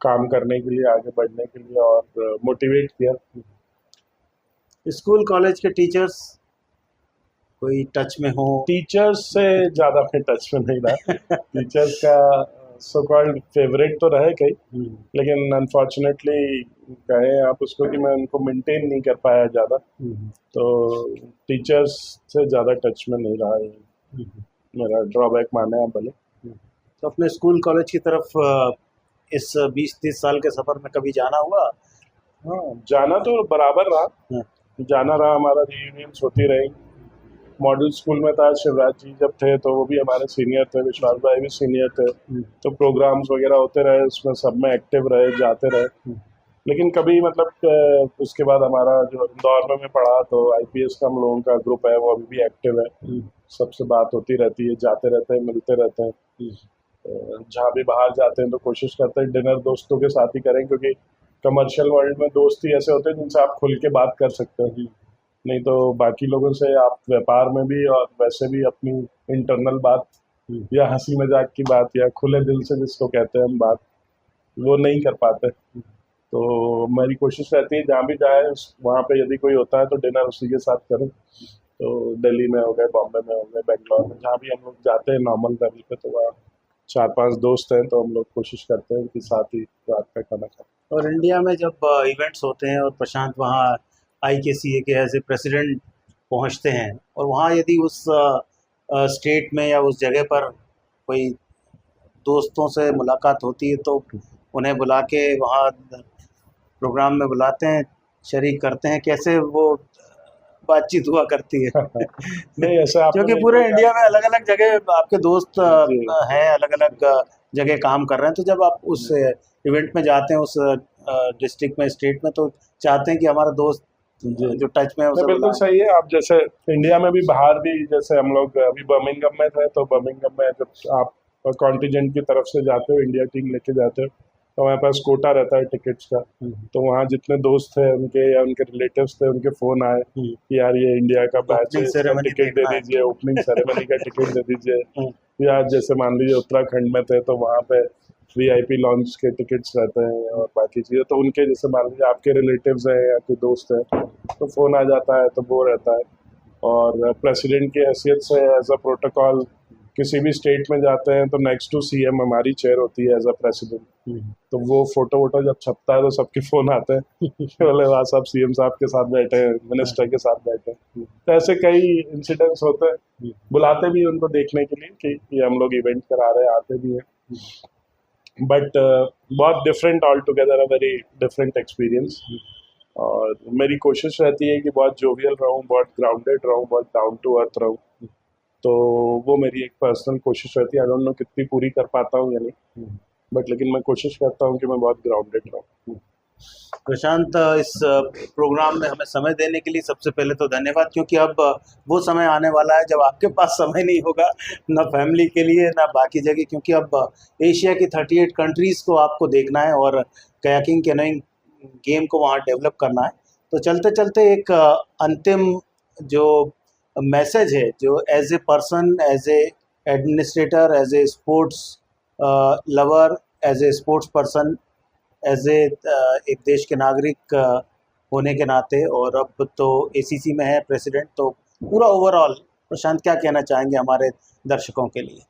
काम करने के लिए, आगे बढ़ने के लिए, और मोटिवेट किया। स्कूल कॉलेज के टीचर्स कोई टच में हो? टीचर्स से ज़्यादा मैं टच में नहीं रहा। टीचर्स का सो कॉल्ड फेवरेट तो रहे कई, लेकिन अनफॉर्चुनेटली कहें आप उसको कि मैं उनको मेंटेन नहीं कर पाया ज़्यादा। तो टीचर्स से ज़्यादा टच में नहीं रहा है, मेरा ड्रॉबैक माने आप भले। तो अपने स्कूल कॉलेज की तरफ इस 20-30 साल के सफ़र में कभी जाना हुआ? हाँ, जाना तो बराबर रहा, जाना रहा, हमारा रियूनियंस होती रही। मॉडल स्कूल में था, शिवराज जी जब थे तो वो भी हमारे सीनियर थे, विश्वास भाई भी सीनियर थे, तो प्रोग्राम्स वगैरह होते रहे, उसमें सब में एक्टिव रहे, जाते रहे। लेकिन कभी मतलब उसके बाद हमारा जो इंदौर में मैं पढ़ा, तो IPS का हम लोगों का ग्रुप है, वो अभी भी एक्टिव है, सबसे बात होती रहती है, जाते रहते हैं, मिलते रहते हैं। जहाँ भी बाहर जाते हैं तो कोशिश करते हैं डिनर दोस्तों के साथ ही करें, क्योंकि कमर्शियल वर्ल्ड में दोस्त ही ऐसे होते हैं जिनसे आप खुल के बात कर सकते हैं। नहीं तो बाकी लोगों से आप व्यापार में भी और वैसे भी अपनी इंटरनल बात या हंसी मजाक की बात या खुले दिल से जिसको कहते हैं हम बात, वो नहीं कर पाते। तो मेरी कोशिश रहती है जहाँ भी जाए वहाँ पे यदि कोई होता है तो डिनर उसी के साथ करूँ। तो दिल्ली में हो गए, बॉम्बे में हो गए, बेंगलोर में, जहाँ भी हम लोग जाते हैं नॉर्मल लेवल पे, तो वहाँ 4-5 दोस्त हैं तो हम लोग कोशिश करते हैं कि साथ ही रात का खाना खाएं। और इंडिया में जब इवेंट्स होते हैं और प्रशांत वहाँ IKCA के एज ए प्रेसिडेंट पहुँचते हैं और वहाँ यदि उस स्टेट में या उस जगह पर कोई दोस्तों से मुलाकात होती है तो उन्हें बुला के वहाँ प्रोग्राम में बुलाते हैं, शरीक करते हैं, कैसे वो बातचीत हुआ करती है? नहीं ऐसा आपने क्योंकि नहीं पूरे देखा। इंडिया में अलग अलग जगह आपके दोस्त जी। हैं, अलग अलग जगह काम कर रहे हैं, तो जब आप उस इवेंट में जाते हैं उस डिस्ट्रिक्ट में, स्टेट में, तो चाहते हैं कि हमारा दोस्त जो टच में है उसे नहीं, बिल्कुल बुलाएं। सही है। आप जैसे इंडिया में भी बाहर भी, जैसे हम लोग अभी बर्मिंघम में थे, तो बर्मिंघम में जब आप कॉन्टिजेंट की तरफ से जाते हो, इंडिया टीम लेके जाते हो, तो हमारे पास कोटा रहता है टिकट्स का। तो वहाँ जितने दोस्त थे उनके या उनके रिलेटिव्स थे, उनके फ़ोन आए कि यार ये इंडिया का मैच है, Opening इसका ceremony टिकट दे देखना है। दीजिए, ओपनिंग सेरेमनी का टिकट दे दीजिए। हम्म। या जैसे मान लीजिए उत्तराखंड में थे तो वहाँ पे VIP लॉन्च के टिकट्स रहते हैं और बाकी चीज़ें, तो उनके जैसे मान लीजिए आपके रिलेटिव्स हैं या कोई दोस्त है तो फ़ोन आ जाता है, तो वो रहता है। और प्रेसिडेंट की हैसियत से एज अ प्रोटोकॉल किसी भी स्टेट में जाते हैं तो नेक्स्ट टू CM हमारी चेयर होती है एज अ प्रेसिडेंट। तो वो फोटो वोटो जब छपता है तो सबके फ़ोन आते हैं बोले वाह साहब CM साहब के साथ बैठे हैं, मिनिस्टर के साथ बैठे हैं। तो ऐसे कई इंसिडेंट्स होते हैं। बुलाते भी हैं उनको देखने के लिए कि ये हम लोग इवेंट करा रहे हैं, आते भी हैं। बट बहुत different all together, a very different experience. और मेरी कोशिश रहती है कि बहुत जोवियल रहूँ, बहुत ग्राउंडेड रहूँ, बहुत डाउन टू अर्थ रहूँ। तो वो मेरी एक पर्सनल कोशिश रहती है। आई डोंट नो कितनी पूरी कर पाता हूँ या नहीं, बट लेकिन मैं कोशिश करता हूँ कि मैं बहुत ग्राउंडेड रहूँ। प्रशांत, इस प्रोग्राम में हमें समय देने के लिए सबसे पहले तो धन्यवाद, क्योंकि अब वो समय आने वाला है जब आपके पास समय नहीं होगा, ना फैमिली के लिए ना बाकी जगह, क्योंकि अब एशिया की 38 कंट्रीज़ को आपको देखना है और कयाकिंग कैनोइंग गेम को वहाँ डेवलप करना है। तो चलते चलते एक अंतिम जो मैसेज है, जो as a person, as a administrator, as a sports lover, as a sports person, as a एक देश के नागरिक होने के नाते, और अब तो ACC में है प्रेसिडेंट, तो पूरा ओवरऑल प्रशांत क्या कहना चाहेंगे हमारे दर्शकों के लिए?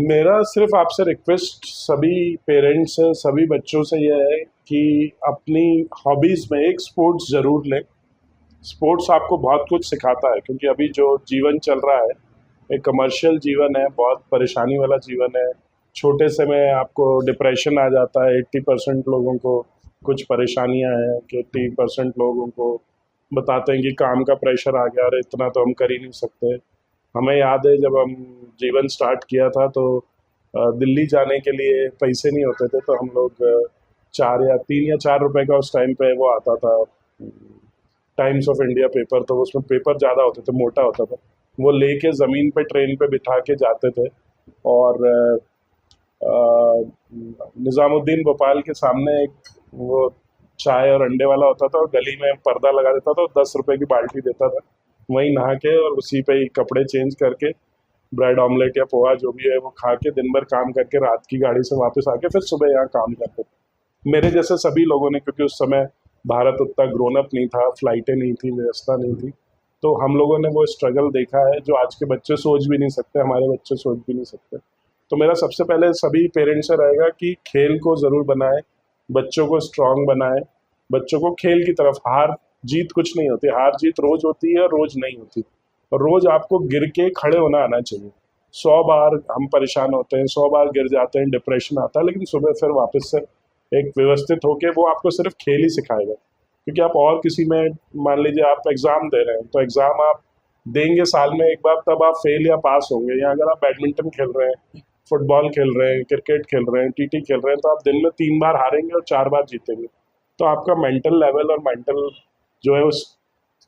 मेरा सिर्फ आपसे रिक्वेस्ट सभी पेरेंट्स से, सभी बच्चों से यह है कि अपनी हॉबीज़ में एक स्पोर्ट्स ज़रूर लें। स्पोर्ट्स आपको बहुत कुछ सिखाता है, क्योंकि अभी जो जीवन चल रहा है एक कमर्शियल जीवन है, बहुत परेशानी वाला जीवन है। छोटे से में आपको डिप्रेशन आ जाता है। 80% लोगों को कुछ परेशानियां हैं कि 80% लोगों को बताते हैं कि काम का प्रेशर आ गया, अरे इतना तो हम कर ही नहीं सकते। हमें याद है जब हम जीवन स्टार्ट किया था तो दिल्ली जाने के लिए पैसे नहीं होते थे, तो हम लोग 3 या 4 रुपए का उस टाइम पे वो आता था, टाइम्स ऑफ इंडिया पेपर। तो उसमें पेपर ज़्यादा होते थे, मोटा होता था, वो लेके ज़मीन पे ट्रेन पे बिठा के जाते थे। और निज़ामुद्दीन भोपाल के सामने एक वो चाय और अंडे वाला होता था, और गली में पर्दा लगा देता था, 10 रुपए की बाल्टी देता था, वहीं नहा के और उसी पे ही कपड़े चेंज करके ब्रेड ऑमलेट या पोहा जो भी है वो खा के दिन भर काम करके रात की गाड़ी से वापस आके फिर सुबह यहाँ काम करते थे। मेरे जैसे सभी लोगों ने, क्योंकि उस समय भारत उतना ग्रोन अप नहीं था, फ्लाइटें नहीं थी, व्यवस्था नहीं थी, तो हम लोगों ने वो स्ट्रगल देखा है जो आज के बच्चे सोच भी नहीं सकते, हमारे बच्चे सोच भी नहीं सकते। तो मेरा सबसे पहले सभी पेरेंट्स से रहेगा कि खेल को ज़रूर बनाएं, बच्चों को स्ट्रांग बनाएं, बच्चों को खेल की तरफ। हार जीत कुछ नहीं होती, हार जीत रोज़ होती है और रोज़ नहीं होती, और रोज़ आपको गिर के खड़े होना आना चाहिए। 100 बार हम परेशान होते हैं, 100 बार गिर जाते हैं, डिप्रेशन आता है, लेकिन सुबह फिर वापस से एक व्यवस्थित होके वो आपको सिर्फ खेल ही सिखाएगा। क्योंकि आप और किसी में, मान लीजिए आप एग्ज़ाम दे रहे हैं, तो एग्ज़ाम आप देंगे साल में एक बार, तब आप फेल या पास होंगे। या अगर आप बैडमिंटन खेल रहे हैं, फुटबॉल खेल रहे हैं, क्रिकेट खेल रहे हैं, TT खेल रहे हैं, तो आप दिन में 3 बार हारेंगे और 4 बार जीतेंगे। तो आपका मेंटल लेवल और मेंटल जो है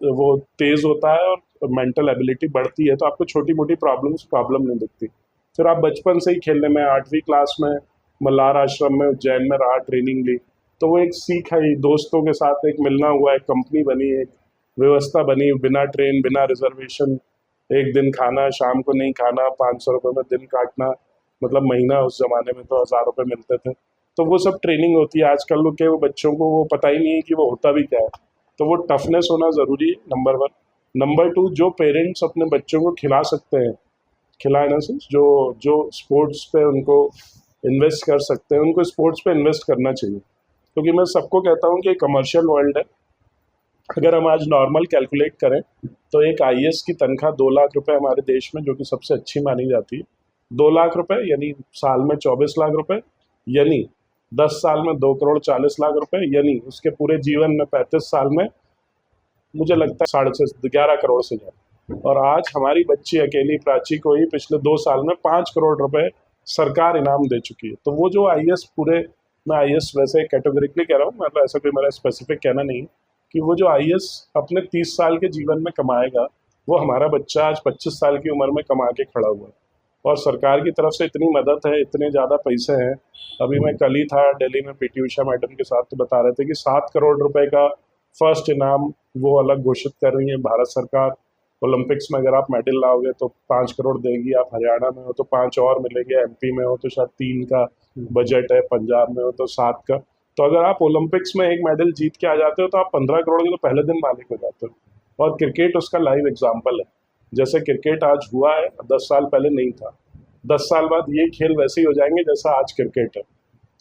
वो तेज़ होता है और मेंटल एबिलिटी बढ़ती है, तो आपको छोटी मोटी प्रॉब्लम नहीं दिखती। फिर आप बचपन से ही खेलने में, 8वीं क्लास में मल्लार आश्रम में उज्जैन में रहा, ट्रेनिंग ली, तो वो एक सीख है, दोस्तों के साथ एक मिलना हुआ, एक कंपनी बनी, एक व्यवस्था बनी, बिना ट्रेन बिना रिजर्वेशन, एक दिन खाना, शाम को नहीं खाना, 500 रुपये में दिन काटना, मतलब महीना उस ज़माने में तो 1000 रुपये मिलते थे। तो वो सब ट्रेनिंग होती है। आजकल के वो बच्चों को वो पता ही नहीं है कि वो होता भी क्या है। तो वो टफनेस होना ज़रूरी है, नंबर 1। नंबर 2, जो पेरेंट्स अपने बच्चों को खिला सकते हैं, खिलाना से जो स्पोर्ट्स पे उनको इन्वेस्ट कर सकते हैं, उनको स्पोर्ट्स पे इन्वेस्ट करना चाहिए। क्योंकि मैं सबको कहता हूँ कि कमर्शियल वर्ल्ड है। अगर हम आज नॉर्मल कैलकुलेट करें तो एक आईएएस की तनख्वाह 2 लाख रुपए हमारे देश में, जो कि सबसे अच्छी मानी जाती है, 2 लाख रुपए यानी साल में 24 लाख रुपए, यानी 10 साल में 2 करोड़ 40 लाख रुपए, यानी उसके पूरे जीवन में 35 साल में मुझे लगता है 11.5 करोड़ से ज़्यादा। और आज हमारी बच्ची अकेली प्राची को ही पिछले 2 साल में 5 करोड़ रुपए सरकार इनाम दे चुकी है। तो वो जो आईएएस पूरे, मैं आईएएस वैसे कैटेगोरिकली कह रहा हूँ, मतलब ऐसा कोई मेरा स्पेसिफिक कहना नहीं कि वो जो आईएएस अपने 30 साल के जीवन में कमाएगा, वो हमारा बच्चा आज 25 साल की उम्र में कमा के खड़ा हुआ है। और सरकार की तरफ से इतनी मदद है, इतने ज़्यादा पैसे हैं। अभी मैं कल ही था दिल्ली में पीटी उषा मैडम के साथ, तो बता रहे थे कि 7 करोड़ रुपए का फर्स्ट इनाम वो अलग घोषित कर रही है भारत सरकार। ओलंपिक्स में अगर आप मेडल लाओगे तो 5 करोड़ देगी, आप हरियाणा में हो तो 5 और मिलेंगे, एमपी में हो तो शायद 3 का बजट है, पंजाब में हो तो 7 का। तो अगर आप ओलंपिक्स में एक मेडल जीत के आ जाते हो तो आप 15 करोड़ के तो पहले दिन मालिक हो जाते हो। और क्रिकेट उसका लाइव एग्जाम्पल है। जैसे क्रिकेट आज हुआ है, 10 साल पहले नहीं था, 10 साल बाद ये खेल वैसे ही हो जाएंगे जैसा आज क्रिकेट है।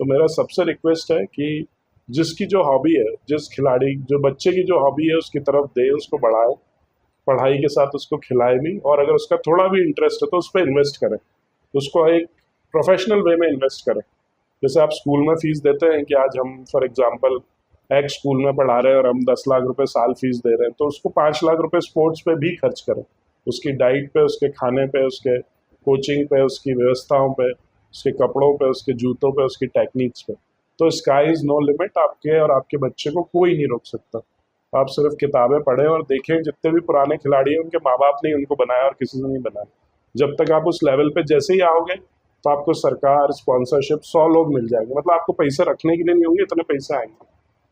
तो मेरा सबसे रिक्वेस्ट है कि जिसकी जो हॉबी है, जिस खिलाड़ी, जो बच्चे की जो हॉबी है उसकी तरफ दे, उसको बढ़ाए, पढ़ाई के साथ उसको खिलाए भी, और अगर उसका थोड़ा भी इंटरेस्ट है तो उस पर इन्वेस्ट करें, उसको एक प्रोफेशनल वे में इन्वेस्ट करें। जैसे आप स्कूल में फीस देते हैं कि आज हम फॉर एग्जांपल एक्स स्कूल में पढ़ा रहे हैं और हम 10 लाख रुपए साल फीस दे रहे हैं, तो उसको 5 लाख रुपए स्पोर्ट्स पे भी खर्च करें, उसकी डाइट पे, उसके खाने पे, उसके कोचिंग पे, उसकी व्यवस्थाओं पे, उसके कपड़ों पे, उसके जूतों पे, उसकी टेक्निक्स पे। तो स्काई इज़ नो लिमिट। आपके और आपके बच्चे को कोई नहीं रोक सकता। आप सिर्फ किताबें पढ़ें और देखें, जितने भी पुराने खिलाड़ी हैं उनके माँ बाप ने उनको बनाया और किसी ने नहीं बनाया। जब तक आप उस लेवल पे जैसे ही आओगे तो आपको सरकार, स्पॉन्सरशिप, 100 लोग मिल जाएंगे। मतलब आपको पैसे रखने के लिए नहीं होंगे, इतने पैसे आएंगे।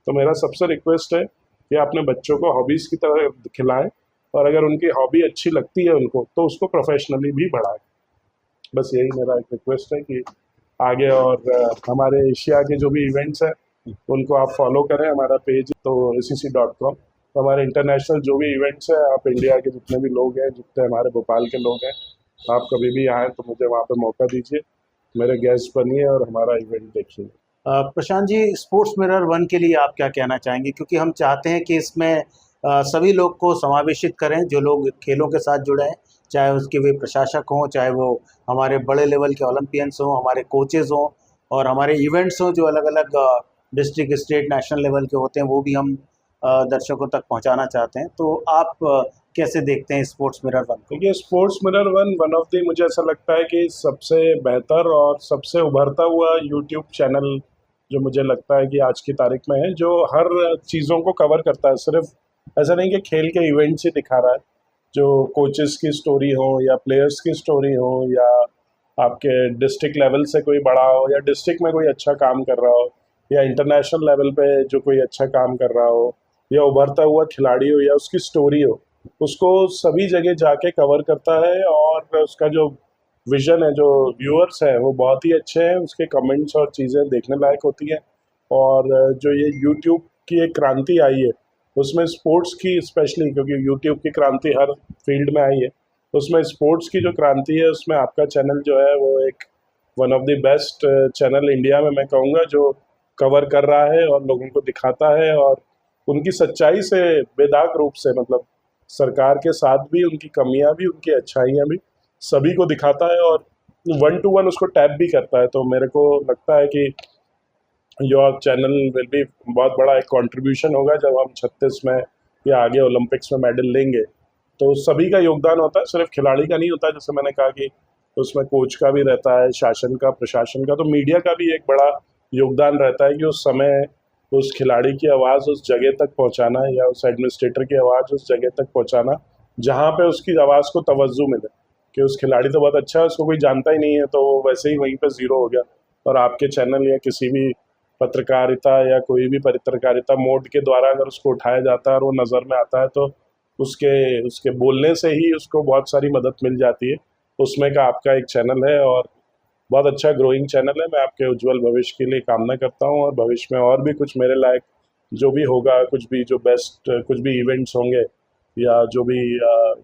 तो मेरा सबसे रिक्वेस्ट है कि अपने बच्चों को हॉबीज़ की तरह खिलाएं, और अगर उनकी हॉबी अच्छी लगती है उनको, तो उसको प्रोफेशनली भी बढ़ाएं। बस यही मेरा एक रिक्वेस्ट है कि आगे, और हमारे एशिया के जो भी इवेंट्स हैं उनको आप फॉलो करें, हमारा पेज तो acc.com। तो हमारे इंटरनेशनल जो भी इवेंट्स हैं, आप इंडिया के जितने भी लोग हैं, जितने हमारे भोपाल के लोग हैं, आप कभी भी आएँ तो मुझे वहाँ पे मौका दीजिए, मेरे गेस्ट बनिए और हमारा इवेंट देखिए। प्रशांत जी, स्पोर्ट्स मिरर 1 के लिए आप क्या कहना चाहेंगे? क्योंकि हम चाहते हैं कि इसमें सभी लोग को समावेशित करें, जो लोग खेलों के साथ जुड़े हैं, चाहे उसके वे प्रशासक हों, चाहे वो हमारे बड़े लेवल के ओलंपियंस हों, हमारे कोचेज़ हों, और हमारे इवेंट्स हों जो अलग अलग डिस्ट्रिक्ट, स्टेट, नेशनल लेवल के होते हैं, वो भी हम दर्शकों तक पहुंचाना चाहते हैं। तो आप कैसे देखते हैं स्पोर्ट्स मिरर 1 को? देखिए, sports mirror one of the, मुझे ऐसा लगता है कि सबसे बेहतर और सबसे उभरता हुआ यूट्यूब चैनल जो मुझे लगता है कि आज की तारीख में है, जो हर चीज़ों को कवर करता है। सिर्फ ऐसा नहीं कि खेल के इवेंट्स ही दिखा रहा है, जो कोचेस की स्टोरी हो या प्लेयर्स की स्टोरी हो, या आपके डिस्ट्रिक्ट लेवल से कोई बड़ा हो, या डिस्ट्रिक्ट में कोई अच्छा काम कर रहा हो, या इंटरनेशनल लेवल पे जो कोई अच्छा काम कर रहा हो, या उभरता हुआ खिलाड़ी हो, या उसकी स्टोरी हो, उसको सभी जगह जाके कवर करता है। और उसका जो विजन है, जो व्यूअर्स हैं, वो बहुत ही अच्छे हैं, उसके कमेंट्स और चीज़ें देखने लायक होती हैं। और जो ये यूट्यूब की एक क्रांति आई है, उसमें स्पोर्ट्स की स्पेशली, क्योंकि यूट्यूब की क्रांति हर फील्ड में आई है, उसमें स्पोर्ट्स की जो क्रांति है, उसमें आपका चैनल जो है वो एक one of the best channel India में मैं कहूँगा, जो कवर कर रहा है और लोगों को दिखाता है, और उनकी सच्चाई से बेदाग रूप से, मतलब सरकार के साथ भी उनकी कमियां भी, उनकी अच्छाइयां भी सभी को दिखाता है, और 1 to 1 उसको टैप भी करता है। तो मेरे को लगता है कि योर चैनल विल बी बहुत बड़ा एक कंट्रीब्यूशन होगा जब हम 36 में या आगे ओलंपिक्स में मेडल लेंगे। तो सभी का योगदान होता है, सिर्फ खिलाड़ी का नहीं होता। जैसे मैंने कहा कि उसमें कोच का भी रहता है, शासन का, प्रशासन का, तो मीडिया का भी एक बड़ा योगदान रहता है कि उस समय उस खिलाड़ी की आवाज़ उस जगह तक पहुंचाना, या उस एडमिनिस्ट्रेटर की आवाज़ उस जगह तक पहुंचाना जहां पे उसकी आवाज़ को तवज्जो मिले, कि उस खिलाड़ी तो बहुत अच्छा है, उसको कोई जानता ही नहीं है, तो वो वैसे ही वहीं पे ज़ीरो हो गया। और आपके चैनल या किसी भी पत्रकारिता या कोई भी पत्रकारिता मोड के द्वारा अगर उसको उठाया जाता है और वो नज़र में आता है, तो उसके बोलने से ही उसको बहुत सारी मदद मिल जाती है। उसमें का आपका एक चैनल है और बहुत अच्छा ग्रोइंग चैनल है। मैं आपके उज्जवल भविष्य के लिए कामना करता हूँ, और भविष्य में और भी कुछ मेरे लायक जो भी होगा, कुछ भी जो बेस्ट कुछ भी इवेंट्स होंगे, या जो भी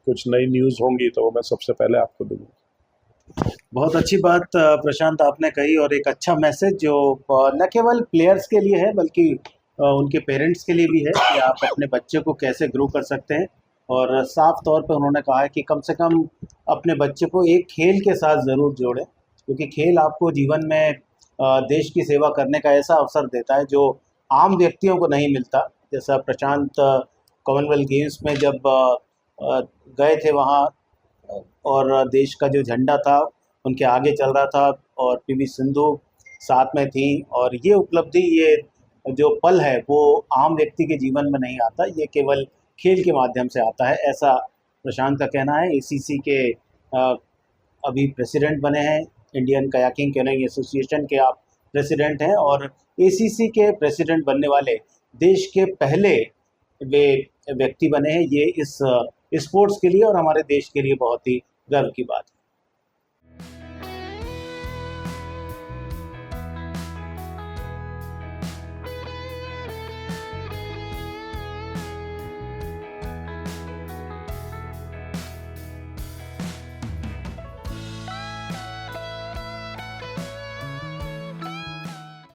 कुछ नई न्यूज़ होंगी, तो मैं सबसे पहले आपको दूँगा। बहुत अच्छी बात प्रशांत आपने कही, और एक अच्छा मैसेज जो न केवल प्लेयर्स के लिए है बल्कि उनके पेरेंट्स के लिए भी है कि आप अपने बच्चे को कैसे ग्रो कर सकते हैं। और साफ तौर पे उन्होंने कहा है कि कम से कम अपने बच्चे को एक खेल के साथ ज़रूर जोड़ें, क्योंकि खेल आपको जीवन में देश की सेवा करने का ऐसा अवसर देता है जो आम व्यक्तियों को नहीं मिलता। जैसा प्रशांत कॉमनवेल्थ गेम्स में जब गए थे वहाँ, और देश का जो झंडा था उनके आगे चल रहा था, और पीवी सिंधु साथ में थी, और ये उपलब्धि, ये जो पल है वो आम व्यक्ति के जीवन में नहीं आता, ये केवल खेल के माध्यम से आता है, ऐसा प्रशांत का कहना है। एसीसी के अभी प्रेसिडेंट बने हैं, इंडियन कयाकिंग कैनोइंग एसोसिएशन के आप प्रेसिडेंट हैं, और एसीसी के प्रेसिडेंट बनने वाले देश के पहले वे व्यक्ति बने हैं। ये इस स्पोर्ट्स के लिए और हमारे देश के लिए बहुत ही गर्व की बात है।